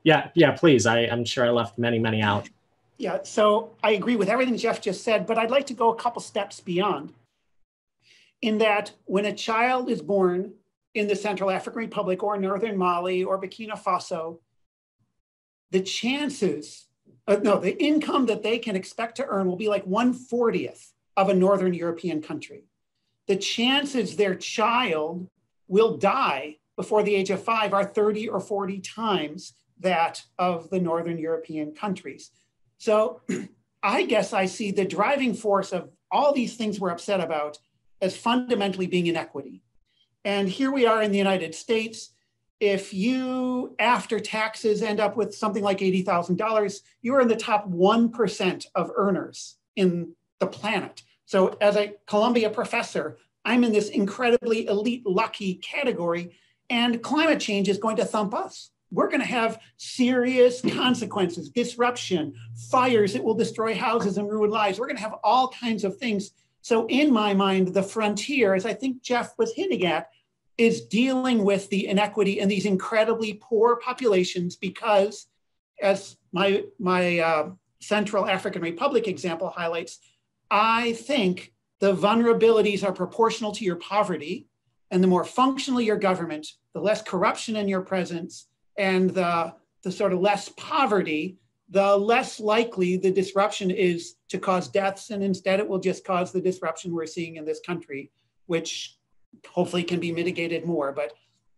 Yeah, please. I'm sure I left many out. Yeah, so I agree with everything Jeff just said, but I'd like to go a couple steps beyond. In that when a child is born in the Central African Republic or Northern Mali or Burkina Faso, the chances, the income that they can expect to earn will be like 1/40th of a Northern European country. The chances their child will die before the age of 5 are 30 or 40 times that of the Northern European countries. So I guess I see the driving force of all these things we're upset about as fundamentally being inequity. And here we are in the United States. If you, after taxes, end up with something like $80,000, you are in the top 1% of earners in the planet. So as a Columbia professor, I'm in this incredibly elite, lucky category, and climate change is going to thump us. We're going to have serious consequences, disruption, fires that will destroy houses and ruin lives. We're going to have all kinds of things. So in my mind, the frontier, as I think Jeff was hinting at, is dealing with the inequity in these incredibly poor populations, because as my Central African Republic example highlights, I think the vulnerabilities are proportional to your poverty, and the more functional your government, the less corruption in your presence, and the sort of less poverty, the less likely the disruption is to cause deaths, and instead it will just cause the disruption we're seeing in this country, which hopefully can be mitigated more.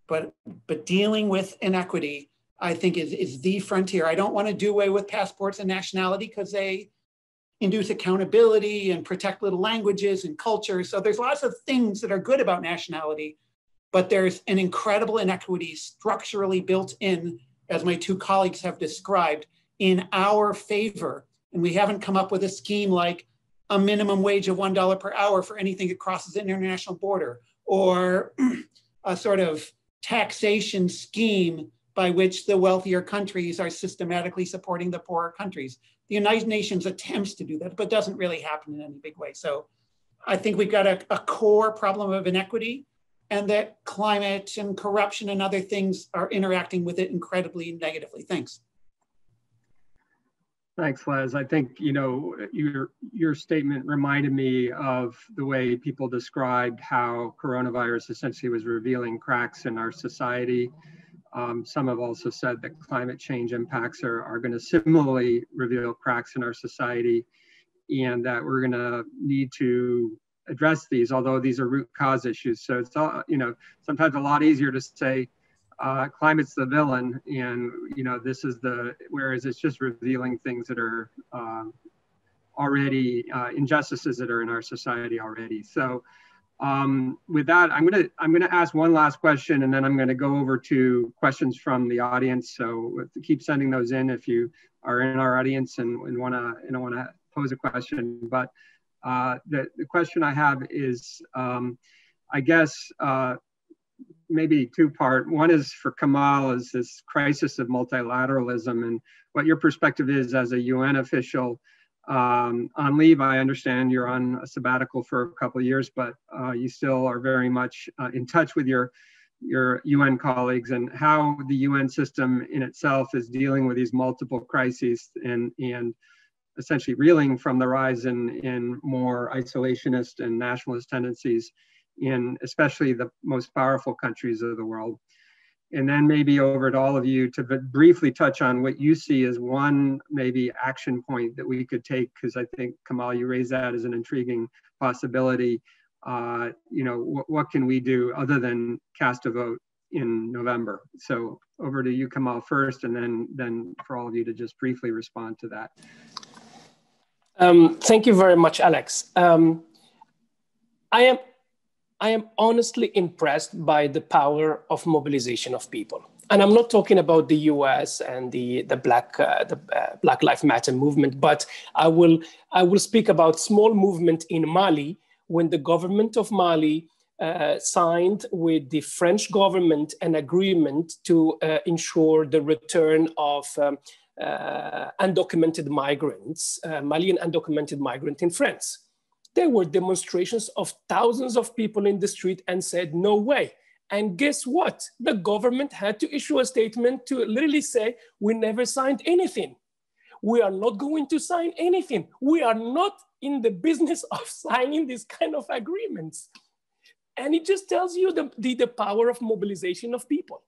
But dealing with inequity, I think, is the frontier. I don't want to do away with passports and nationality because they induce accountability and protect little languages and cultures. So there's lots of things that are good about nationality, but there's an incredible inequity structurally built in, as my two colleagues have described, in our favor. And we haven't come up with a scheme like a minimum wage of $1 per hour for anything that crosses an international border, or a sort of taxation scheme by which the wealthier countries are systematically supporting the poorer countries. The United Nations attempts to do that, but doesn't really happen in any big way. So I think we've got a core problem of inequity, and that climate and corruption and other things are interacting with it incredibly negatively. Thanks. Thanks, Les. I think, your statement reminded me of the way people described how coronavirus essentially was revealing cracks in our society. Some have also said that climate change impacts are going to similarly reveal cracks in our society, and that we're going to need to address these, although these are root cause issues. So it's all, sometimes a lot easier to say climate's the villain, and this is whereas it's just revealing things that are already injustices that are in our society already. So With that, I'm gonna ask one last question, and then I'm gonna go over to questions from the audience. So keep sending those in if you are in our audience and wanna pose a question. But the question I have is, I guess, maybe two-part. One is for Kamal, is this crisis of multilateralism and what your perspective is as a UN official on leave. I understand you're on a sabbatical for a couple of years, but you still are very much in touch with your UN colleagues, and how the UN system in itself is dealing with these multiple crises and essentially reeling from the rise in more isolationist and nationalist tendencies in especially the most powerful countries of the world. And then maybe over to all of you to briefly touch on what you see as one maybe action point that we could take, because I think, Kamal, you raised that as an intriguing possibility. You know, what can we do other than cast a vote in November? So over to you, Kamal, first, and then for all of you to just briefly respond to that. Thank you very much, Alex. I am honestly impressed by the power of mobilization of people. And I'm not talking about the US and the Black Lives Matter movement, but I will speak about small movement in Mali, when the government of Mali signed with the French government an agreement to ensure the return of undocumented migrants, Malian undocumented migrants in France. There were demonstrations of thousands of people in the street and said, no way. And guess what? The government had to issue a statement to literally say, we never signed anything. We are not going to sign anything. We are not in the business of signing this kind of agreements. And it just tells you the power of mobilization of people.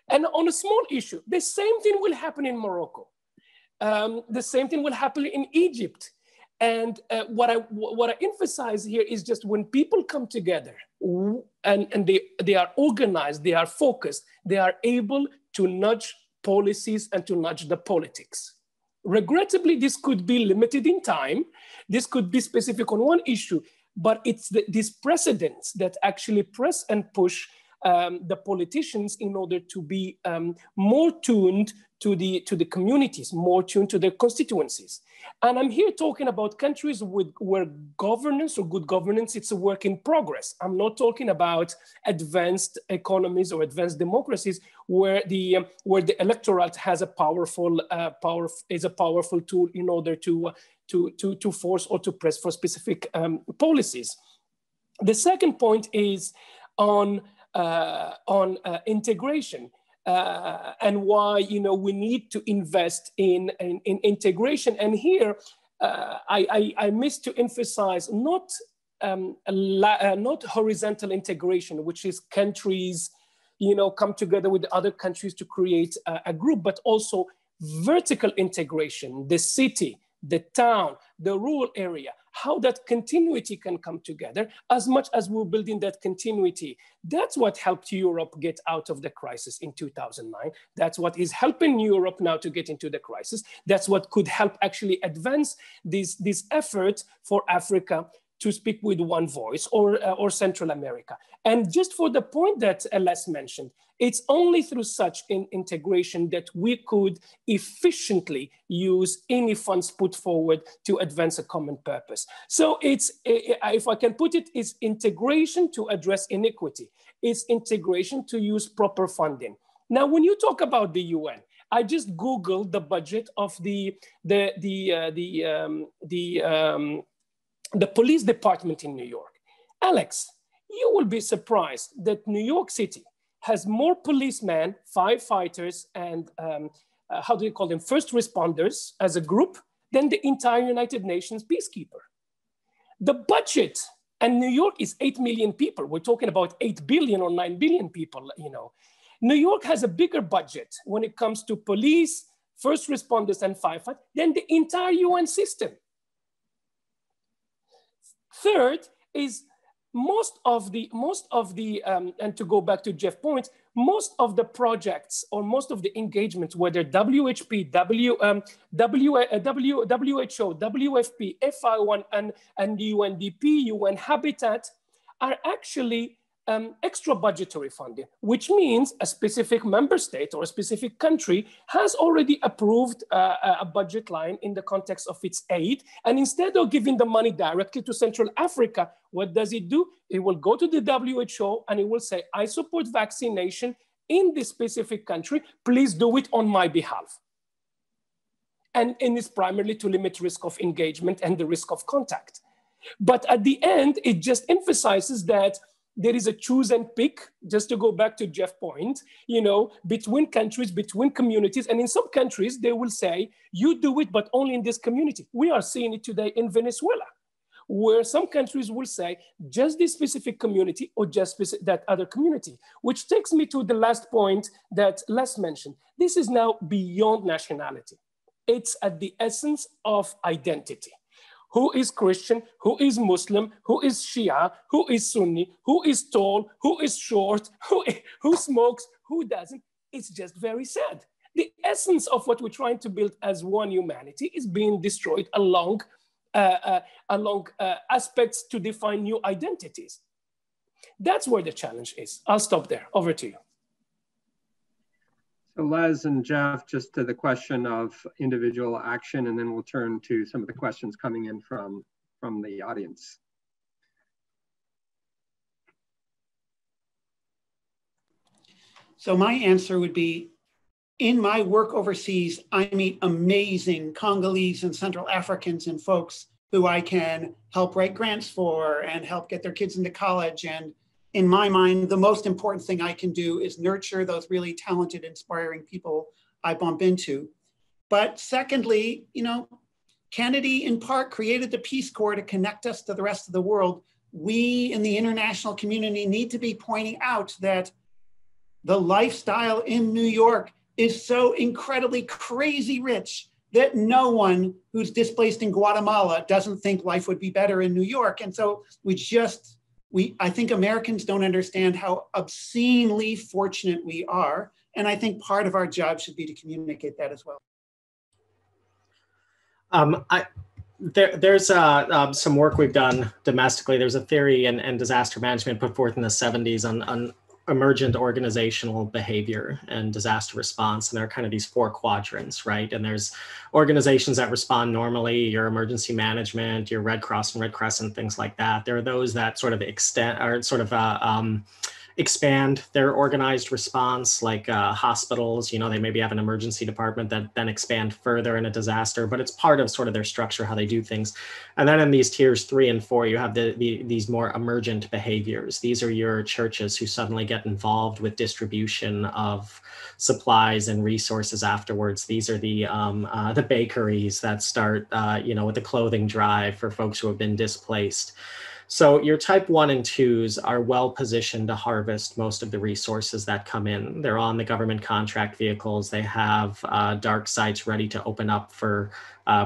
And on a small issue, the same thing will happen in Morocco. The same thing will happen in Egypt. And what I emphasize here is just when people come together and they are organized, they are focused, they are able to nudge policies and to nudge the politics. Regrettably, this could be limited in time. This could be specific on one issue, but it's these precedents that actually press and push the politicians in order to be more tuned to the communities, more tuned to their constituencies. And I'm here talking about countries where governance or good governance, it's a work in progress. I'm not talking about advanced economies or advanced democracies where the electorate has a powerful tool in order to force or to press for specific policies. The second point is on integration. And why we need to invest in integration. And here I miss to emphasize not horizontal integration, which is countries come together with other countries to create a group, but also vertical integration, the city, the town, the rural area, how that continuity can come together. As much as we're building that continuity, that's what helped Europe get out of the crisis in 2009. That's what is helping Europe now to get into the crisis. That's what could help actually advance this effort for Africa to speak with one voice, or Central America. And just for the point that Les mentioned, it's only through such integration that we could efficiently use any funds put forward to advance a common purpose. So if I can put it, it's integration to address inequity. It's integration to use proper funding. Now, when you talk about the UN, I just Googled the budget of the police department in New York. Alex, you will be surprised that New York City has more policemen, firefighters, and how do you call them, first responders as a group than the entire United Nations peacekeeper. The budget, and New York is 8 million people. We're talking about 8 billion or 9 billion people, New York has a bigger budget when it comes to police, first responders, and firefighters than the entire UN system. Third is most of the and to go back to Jeff's point, most of the projects or most of the engagements, whether WHP, WHO, WFP, FI1, and UNDP, UN Habitat, are actually extra budgetary funding, which means a specific member state or a specific country has already approved a budget line in the context of its aid. And instead of giving the money directly to Central Africa, what does it do? It will go to the WHO and it will say, I support vaccination in this specific country. Please do it on my behalf. And it's primarily to limit risk of engagement and the risk of contact. But at the end, it just emphasizes that there is a choose and pick, just to go back to Jeff's point, between countries, between communities. And in some countries, they will say, you do it, but only in this community. We are seeing it today in Venezuela, where some countries will say, just this specific community or just that other community, which takes me to the last point that Les mentioned. This is now beyond nationality. It's at the essence of identity. Who is Christian, who is Muslim, who is Shia, who is Sunni, who is tall, who is short, who smokes, who doesn't. It's just very sad. The essence of what we're trying to build as one humanity is being destroyed along aspects to define new identities. That's where the challenge is. I'll stop there. Over to you. So Les and Jeff, just to the question of individual action, and then we'll turn to some of the questions coming in from the audience. So my answer would be, in my work overseas, I meet amazing Congolese and Central Africans and folks who I can help write grants for and help get their kids into college. And in my mind, the most important thing I can do is nurture those really talented, inspiring people I bump into. But secondly, Kennedy in part created the Peace Corps to connect us to the rest of the world. We in the international community need to be pointing out that the lifestyle in New York is so incredibly crazy rich that no one who's displaced in Guatemala doesn't think life would be better in New York. And so I think Americans don't understand how obscenely fortunate we are. And I think part of our job should be to communicate that as well. There's some work we've done domestically. There's a theory in disaster management put forth in the 70s on emergent organizational behavior and disaster response. And there are kind of these 4 quadrants, right? And there's organizations that respond normally, your emergency management, your Red Cross and Red Crescent, things like that. There are those that sort of expand their organized response, like hospitals, they maybe have an emergency department that then expand further in a disaster, but it's part of sort of their structure, how they do things. And then in these tiers 3 and 4, you have these more emergent behaviors. These are your churches who suddenly get involved with distribution of supplies and resources afterwards. These are the bakeries that start, with the clothing drive for folks who have been displaced. So your type 1 and 2s are well positioned to harvest most of the resources that come in. They're on the government contract vehicles. They have dark sites ready to open up for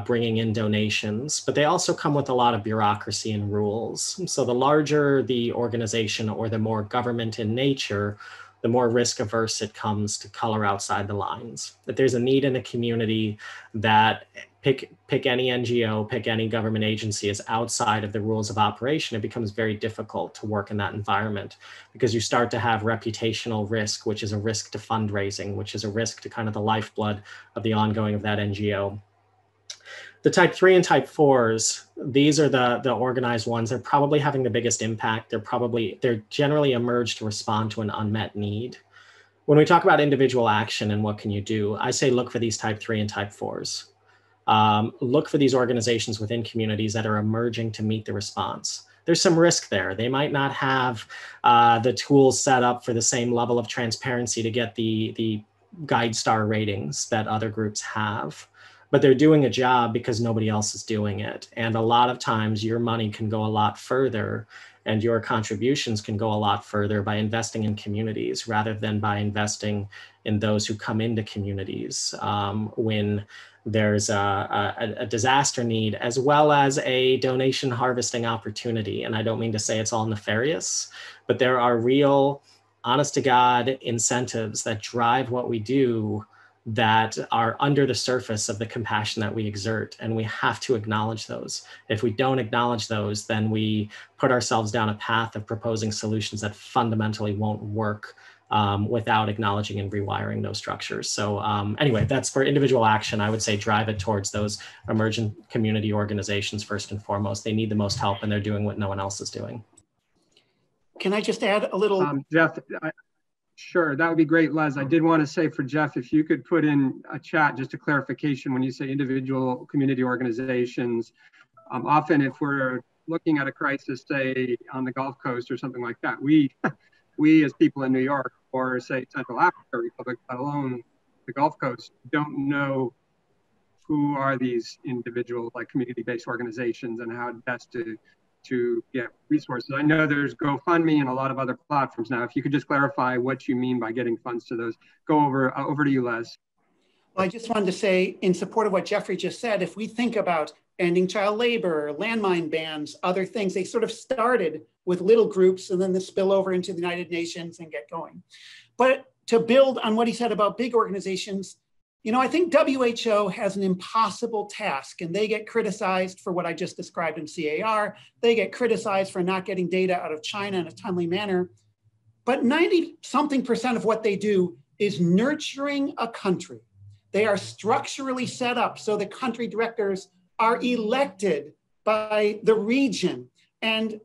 bringing in donations, but they also come with a lot of bureaucracy and rules. So the larger the organization or the more government in nature, the more risk averse it comes to color outside the lines. If there's a need in a community that pick any NGO, pick any government agency is outside of the rules of operation, it becomes very difficult to work in that environment because you start to have reputational risk, which is a risk to fundraising, which is a risk to kind of the lifeblood of the ongoing of that NGO. The type 3 and type 4s, these are the organized ones. They're probably having the biggest impact. They're generally emerged to respond to an unmet need. When we talk about individual action and what can you do, I say look for these type 3 and type 4s. Look for these organizations within communities that are emerging to meet the response. There's some risk there. They might not have the tools set up for the same level of transparency to get the guide star ratings that other groups have, but they're doing a job because nobody else is doing it. And a lot of times your money can go a lot further and your contributions can go a lot further by investing in communities rather than by investing in those who come into communities when there's a disaster need, as well as a donation harvesting opportunity. And I don't mean to say it's all nefarious, but there are real, honest to God incentives that drive what we do that are under the surface of the compassion that we exert, and we have to acknowledge those. If we don't acknowledge those, then we put ourselves down a path of proposing solutions that fundamentally won't work without acknowledging and rewiring those structures. So anyway, that's for individual action. I would say drive it towards those emergent community organizations first and foremost. They need the most help, and they're doing what no one else is doing. Can I just add a little? Jeff, sure, that would be great, Les. I did want to say for Jeff, if you could put in a chat, just a clarification when you say individual community organizations. Often if we're looking at a crisis, say on the Gulf Coast or something like that, we as people in New York or say Central Africa Republic, let alone the Gulf Coast, don't know who are these individual like community-based organizations and how best to get resources. I know there's GoFundMe and a lot of other platforms now. If you could just clarify what you mean by getting funds to those. Go over to you, Les. Well, I just wanted to say, in support of what Jeffrey just said, if we think about ending child labor, landmine bans, other things, they sort of started with little groups and then they spill over into the United Nations and get going. But to build on what he said about big organizations, you know, I think WHO has an impossible task, and they get criticized for what I just described in CAR. They get criticized for not getting data out of China in a timely manner. But 90-something% of what they do is nurturing a country. They are structurally set up so the country directors are elected by the region, and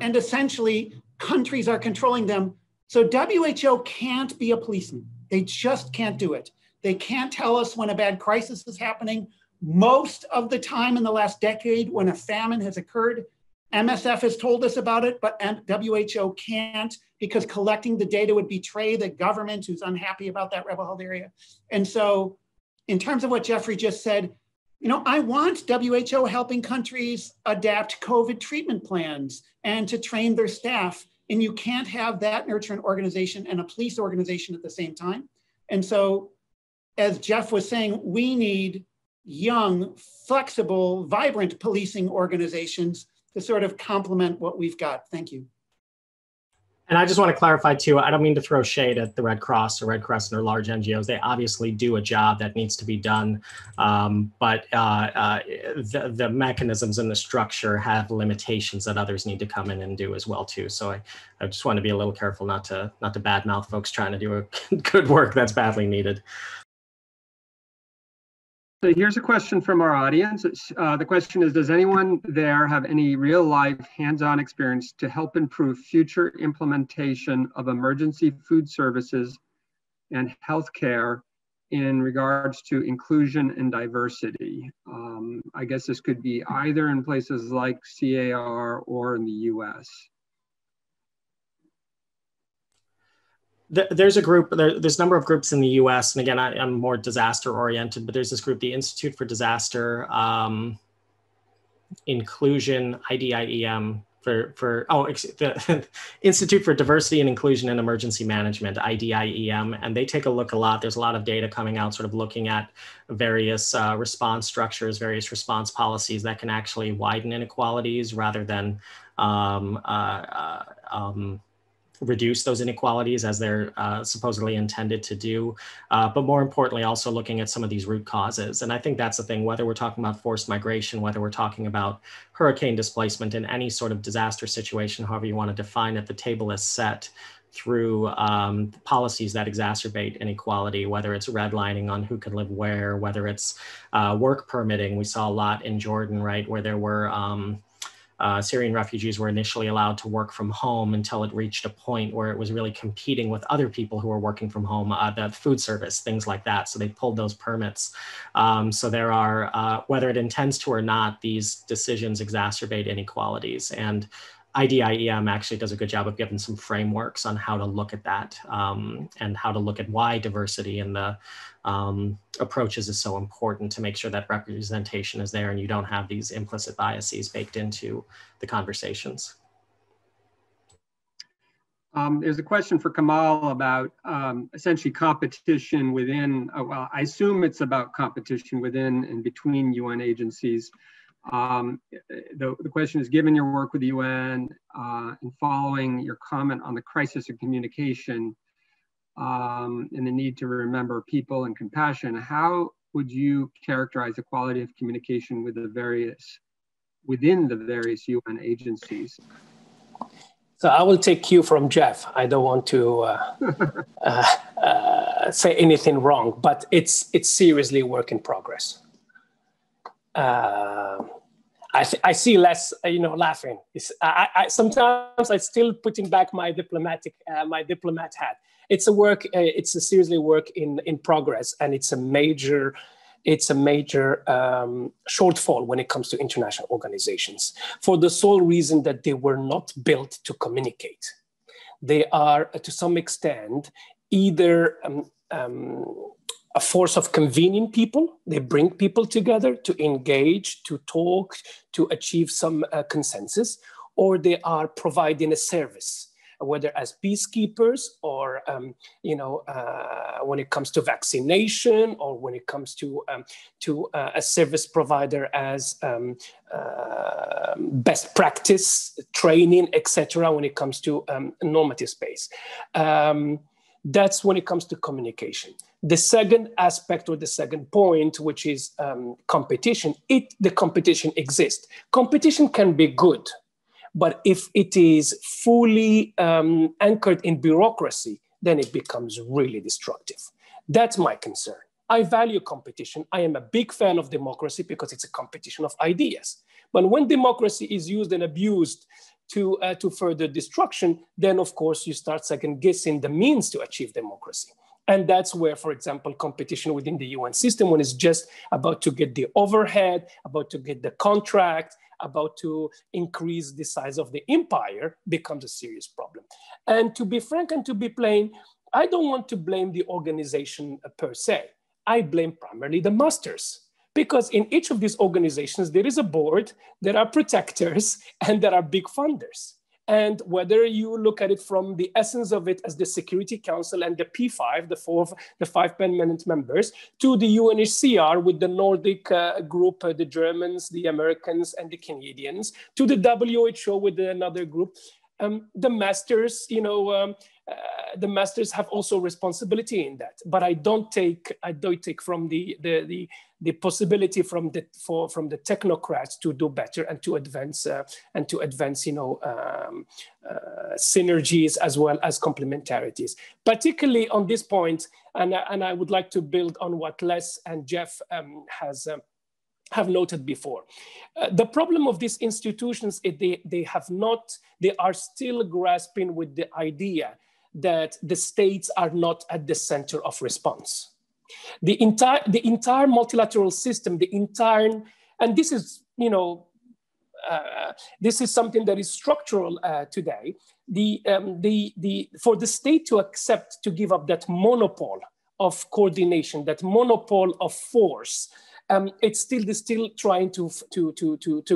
essentially countries are controlling them. So WHO can't be a policeman. They just can't do it. They can't tell us when a bad crisis is happening. Most of the time in the last decade when a famine has occurred, MSF has told us about it, but WHO can't, because collecting the data would betray the government who's unhappy about that rebel held area. And so in terms of what Jeffrey just said, you know, I want WHO helping countries adapt COVID treatment plans and to train their staff. And you can't have that nurturing organization and a police organization at the same time. And so, as Jeff was saying, we need young, flexible, vibrant policing organizations to sort of complement what we've got. Thank you. And I just want to clarify too, I don't mean to throw shade at the Red Cross or Red Crescent or large NGOs. They obviously do a job that needs to be done, but the mechanisms and the structure have limitations that others need to come in and do as well too. So I just want to be a little careful not to badmouth folks trying to do a good work that's badly needed. So here's a question from our audience. The question is, does anyone there have any real life hands-on experience to help improve future implementation of emergency food services and healthcare in regards to inclusion and diversity? I guess this could be either in places like CAR or in the US. There's a group, there's a number of groups in the US, and again, I'm more disaster oriented, but there's this group, the Institute for Disaster Inclusion, IDIEM, the Institute for Diversity and Inclusion in Emergency Management, IDIEM, and they take a look a lot. There's a lot of data coming out sort of looking at various response structures, various response policies that can actually widen inequalities rather than reduce those inequalities as they're supposedly intended to do, but more importantly, also looking at some of these root causes. And I think that's the thing, whether we're talking about forced migration, whether we're talking about hurricane displacement in any sort of disaster situation, however you want to define it, the table is set through policies that exacerbate inequality, whether it's redlining on who can live where, whether it's work permitting. We saw a lot in Jordan, right, where there were Syrian refugees were initially allowed to work from home until it reached a point where it was really competing with other people who were working from home, the food service, things like that. So they pulled those permits. So there are, whether it intends to or not, these decisions exacerbate inequalities. And IDIEM actually does a good job of giving some frameworks on how to look at that and how to look at why diversity in the approaches is so important to make sure that representation is there and you don't have these implicit biases baked into the conversations. There's a question for Kamal about essentially competition within, well, I assume it's about competition within and between UN agencies. The question is, given your work with the UN and following your comment on the crisis of communication, and the need to remember people and compassion, how would you characterize the quality of communication with within the various UN agencies? So I will take cue from Jeff. I don't want to say anything wrong, but it's seriously a work in progress. I see Les, laughing. Sometimes I'm still putting back my diplomat hat. It's a seriously work in progress, and it's a major shortfall when it comes to international organizations, for the sole reason that they were not built to communicate. They are, to some extent, either a force of convening people. They bring people together to engage, to talk, to achieve some consensus, or they are providing a service, whether as peacekeepers or, when it comes to vaccination, or when it comes to a service provider as best practice training, etc. when it comes to normative space. That's when it comes to communication. The second aspect, or the second point, which is competition, the competition exists. Competition can be good, but if it is fully anchored in bureaucracy, then it becomes really destructive. That's my concern. I value competition. I am a big fan of democracy because it's a competition of ideas. But when democracy is used and abused to further destruction, then of course you start second guessing the means to achieve democracy. And that's where, for example, competition within the UN system, when it's just about to get the overhead, about to get the contract, about to increase the size of the empire, becomes a serious problem. And to be frank and to be plain, I don't want to blame the organization per se. I blame primarily the masters. Because in each of these organizations, there is a board, there are protectors, and there are big funders. And whether you look at it from the essence of it as the Security Council and the P5, the five permanent members, to the UNHCR with the Nordic group, the Germans, the Americans, and the Canadians, to the WHO with another group, the masters, the masters have also responsibility in that. But I don't take from the possibility from the technocrats to do better and to advance synergies as well as complementarities. Particularly on this point, and I would like to build on what Les and Jeff have noted before. The problem of these institutions is they are still grasping with the idea that the states are not at the center of response. The entire multilateral system, and this is, this is something that is structural today. For the state to accept to give up that monopole of coordination, that monopole of force, it's still trying to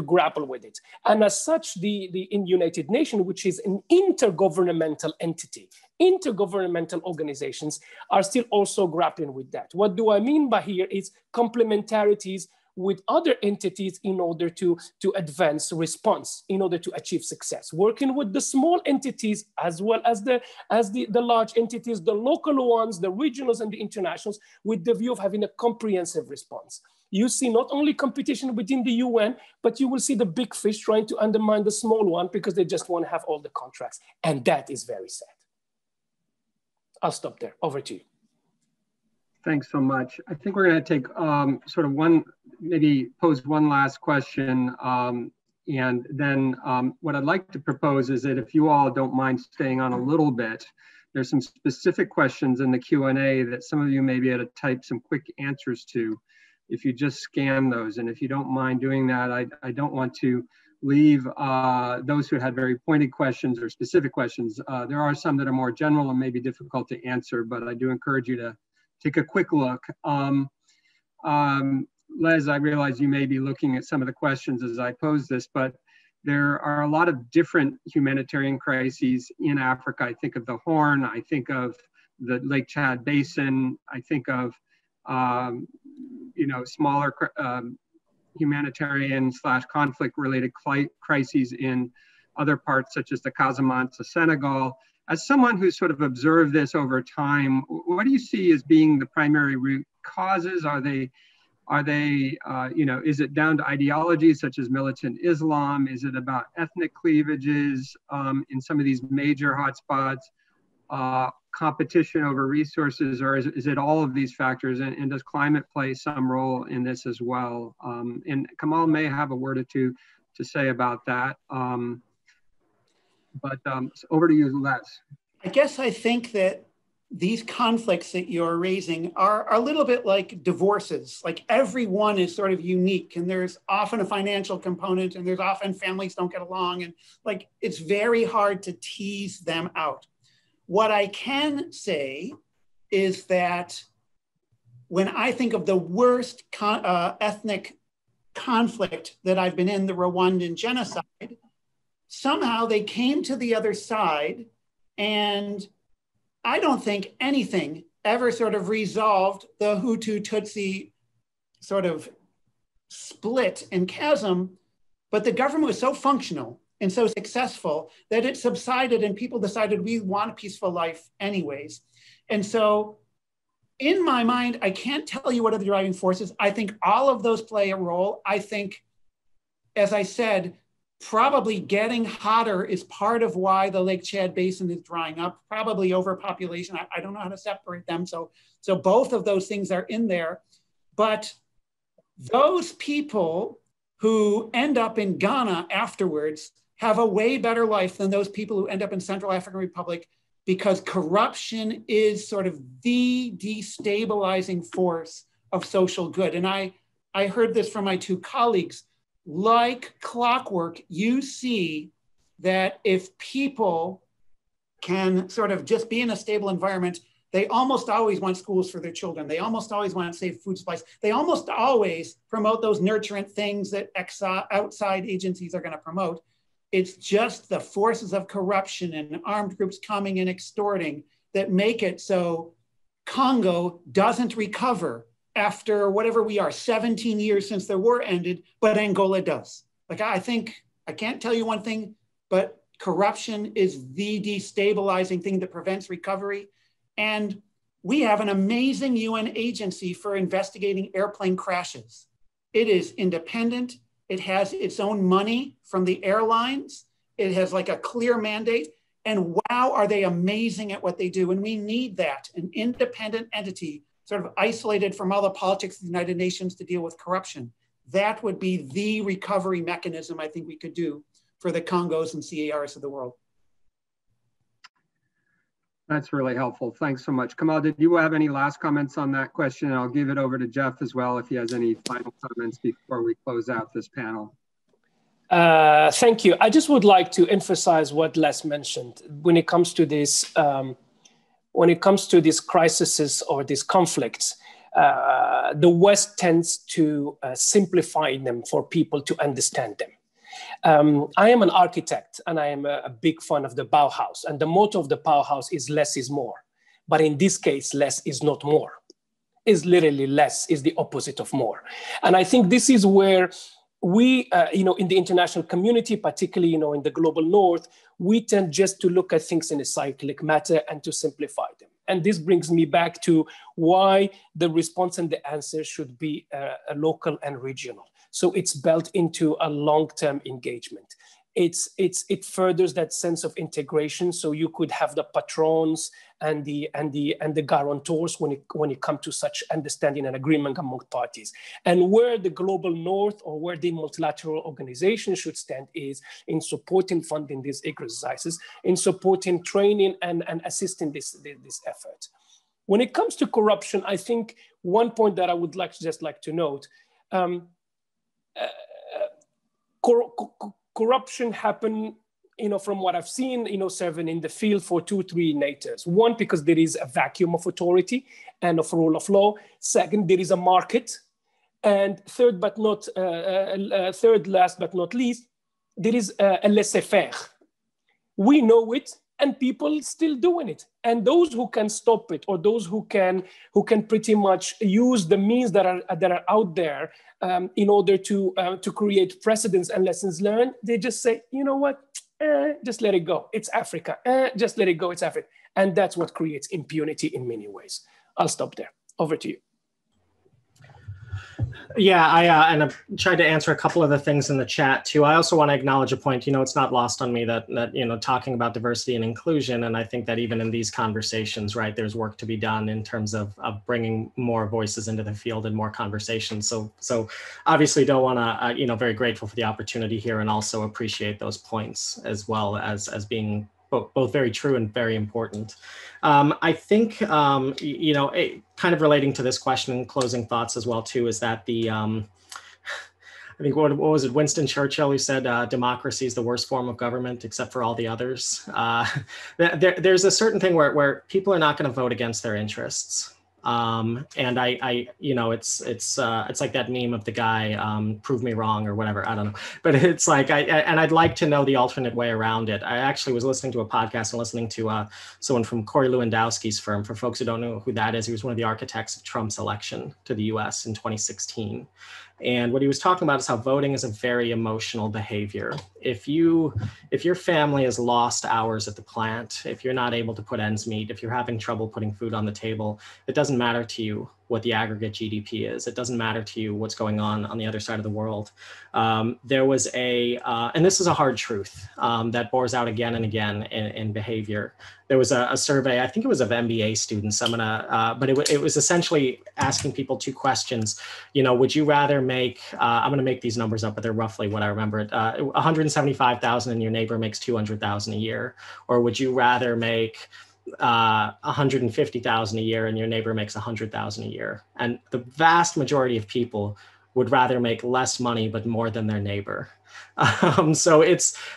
grapple with it. And as such, the United Nations, which is an intergovernmental entity, intergovernmental organizations are still also grappling with that. What do I mean by here is complementarities with other entities in order to advance response, in order to achieve success. Working with the small entities as well as the large entities, the local ones, the regionals and the internationals, with the view of having a comprehensive response. You see not only competition within the UN, but you will see the big fish trying to undermine the small one because they just want to have all the contracts. And that is very sad. I'll stop there. Over to you. Thanks so much. I think we're going to take maybe pose one last question. And then what I'd like to propose is that if you all don't mind staying on a little bit, there's some specific questions in the Q&A that some of you may be able to type some quick answers to if you just scan those. And if you don't mind doing that, I don't want to leave those who had very pointed questions or specific questions. There are some that are more general and maybe difficult to answer, but I do encourage you to take a quick look. Les, I realize you may be looking at some of the questions as I pose this, but there are a lot of different humanitarian crises in Africa. I think of the Horn, I think of the Lake Chad Basin, I think of smaller humanitarian / conflict related crises in other parts such as the Casamance of Senegal. as someone who's sort of observed this over time, what do you see as being the primary root causes? Are they, is it down to ideologies such as militant Islam? Is it about ethnic cleavages in some of these major hotspots? Competition over resources, or is it all of these factors? And does climate play some role in this as well? And Kamal may have a word or two to say about that. But over to you, Les. I guess I think that these conflicts that you're raising are a little bit like divorces. Like every one is sort of unique, and there's often a financial component, and there's often families don't get along, and like it's very hard to tease them out. What I can say is that when I think of the worst ethnic conflict that I've been in, the Rwandan genocide, somehow they came to the other side, and I don't think anything ever sort of resolved the Hutu-Tutsi sort of split and chasm, but the government was so functional and so successful that it subsided and people decided we want a peaceful life anyways. And so in my mind, I can't tell you what are the driving forces. I think all of those play a role. I think, as I said, probably getting hotter is part of why the Lake Chad Basin is drying up, probably overpopulation. I don't know how to separate them. So both of those things are in there. But those people who end up in Ghana afterwards have a way better life than those people who end up in Central African Republic, because corruption is sort of the destabilizing force of social good. And I heard this from my two colleagues. Like clockwork, you see that if people can sort of just be in a stable environment, they almost always want schools for their children. They almost always want safe food supplies. They almost always promote those nurturant things that outside agencies are going to promote. It's just the forces of corruption and armed groups coming and extorting that make it so Congo doesn't recover after whatever we are, 17 years since the war ended, but Angola does. Like, I think, I can't tell you one thing, but corruption is the destabilizing thing that prevents recovery. And we have an amazing UN agency for investigating airplane crashes. It is independent. It has its own money from the airlines. It has like a clear mandate. And wow, are they amazing at what they do. And we need that, an independent entity sort of isolated from all the politics of the United Nations to deal with corruption. That would be the recovery mechanism I think we could do for the Congos and CARs of the world. That's really helpful. Thanks so much. Kamal, did you have any last comments on that question? I'll give it over to Jeff as well if he has any final comments before we close out this panel. Thank you. I just would like to emphasize what Les mentioned when it comes to this. When it comes to these crises or these conflicts, the West tends to simplify them for people to understand them. I am an architect and I am a big fan of the Bauhaus. And the motto of the Bauhaus is less is more. But in this case, less is not more. Is literally less is the opposite of more. And I think this is where we, in the international community, particularly, in the global North, we tend just to look at things in a cyclic matter and to simplify them. And this brings me back to why the response and the answer should be local and regional. So it's built into a long-term engagement. It furthers that sense of integration. So you could have the patrons and the guarantors when it comes to such understanding and agreement among parties. And where the global North or where the multilateral organization should stand is in supporting funding these exercises, in supporting training and assisting this effort. When it comes to corruption, I think one point that I would like to note, corruption happen, from what I've seen, serving in the field for 2-3 natures. One, because there is a vacuum of authority and of rule of law. Second, there is a market. And third, last but not least, there is a laissez-faire. We know it, and people still doing it. And those who can stop it, or those who can pretty much use the means that are out there in order to create precedents and lessons learned, they just say, you know what, just let it go. It's Africa. Just let it go. It's Africa. And that's what creates impunity in many ways. I'll stop there. Over to you. Yeah, and I've tried to answer a couple of the things in the chat too. I also want to acknowledge a point, it's not lost on me that talking about diversity and inclusion, and I think that even in these conversations, right, there's work to be done in terms of bringing more voices into the field and more conversations. So obviously don't want to, very grateful for the opportunity here, and also appreciate those points as well as being both very true and very important. I think, kind of relating to this question and closing thoughts as well too, is that I think, what was it, Winston Churchill who said, democracy is the worst form of government except for all the others. There's a certain thing where people are not going to vote against their interests. And it's like that meme of the guy, prove me wrong or whatever, I don't know, but it's like, I'd like to know the alternate way around it. I actually was listening to a podcast and listening to someone from Corey Lewandowski's firm. For folks who don't know who that is, he was one of the architects of Trump's election to the US in 2016. And what he was talking about is how voting is a very emotional behavior. If your family has lost hours at the plant, if you're not able to put ends meet, if you're having trouble putting food on the table, it doesn't matter to you what the aggregate GDP is. It doesn't matter to you what's going on the other side of the world. There was and this is a hard truth that bores out again and again in behavior. There was a survey, I think it was of MBA students, but it was essentially asking people two questions. Would you rather make, I'm gonna make these numbers up, but they're roughly what I remember, 175,000 and your neighbor makes 200,000 a year? Or would you rather make 150,000 a year and your neighbor makes 100,000 a year? And the vast majority of people would rather make less money but more than their neighbor. So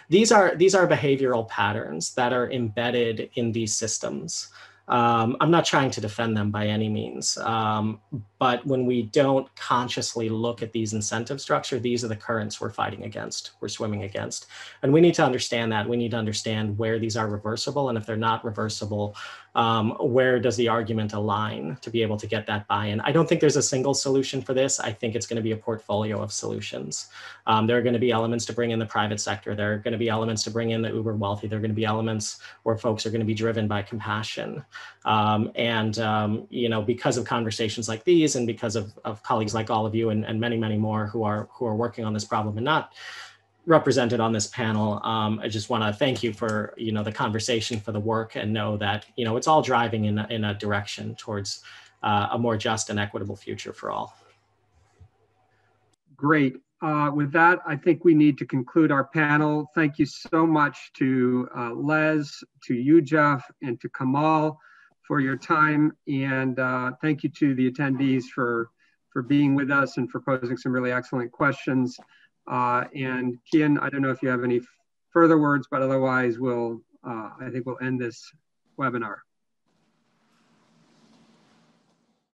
these are behavioral patterns that are embedded in these systems. I'm not trying to defend them by any means, but when we don't consciously look at these incentive structure, these are the currents we're fighting against, we're swimming against. And we need to understand that. We need to understand where these are reversible, and if they're not reversible, where does the argument align to be able to get that buy-in? I don't think there's a single solution for this. I think it's going to be a portfolio of solutions. There are going to be elements to bring in the private sector. There are going to be elements to bring in the uber wealthy. There are going to be elements where folks are going to be driven by compassion. Because of conversations like these, and because of colleagues like all of you and many, many more who are working on this problem and not represented on this panel, I just want to thank you for the conversation, for the work, and know that it's all driving in a direction towards a more just and equitable future for all. Great. With that, I think we need to conclude our panel. Thank you so much to Les, to you, Jeff, and to Kamal for your time. And thank you to the attendees for being with us and for posing some really excellent questions. And Kian, I don't know if you have any further words, but otherwise I think we'll end this webinar.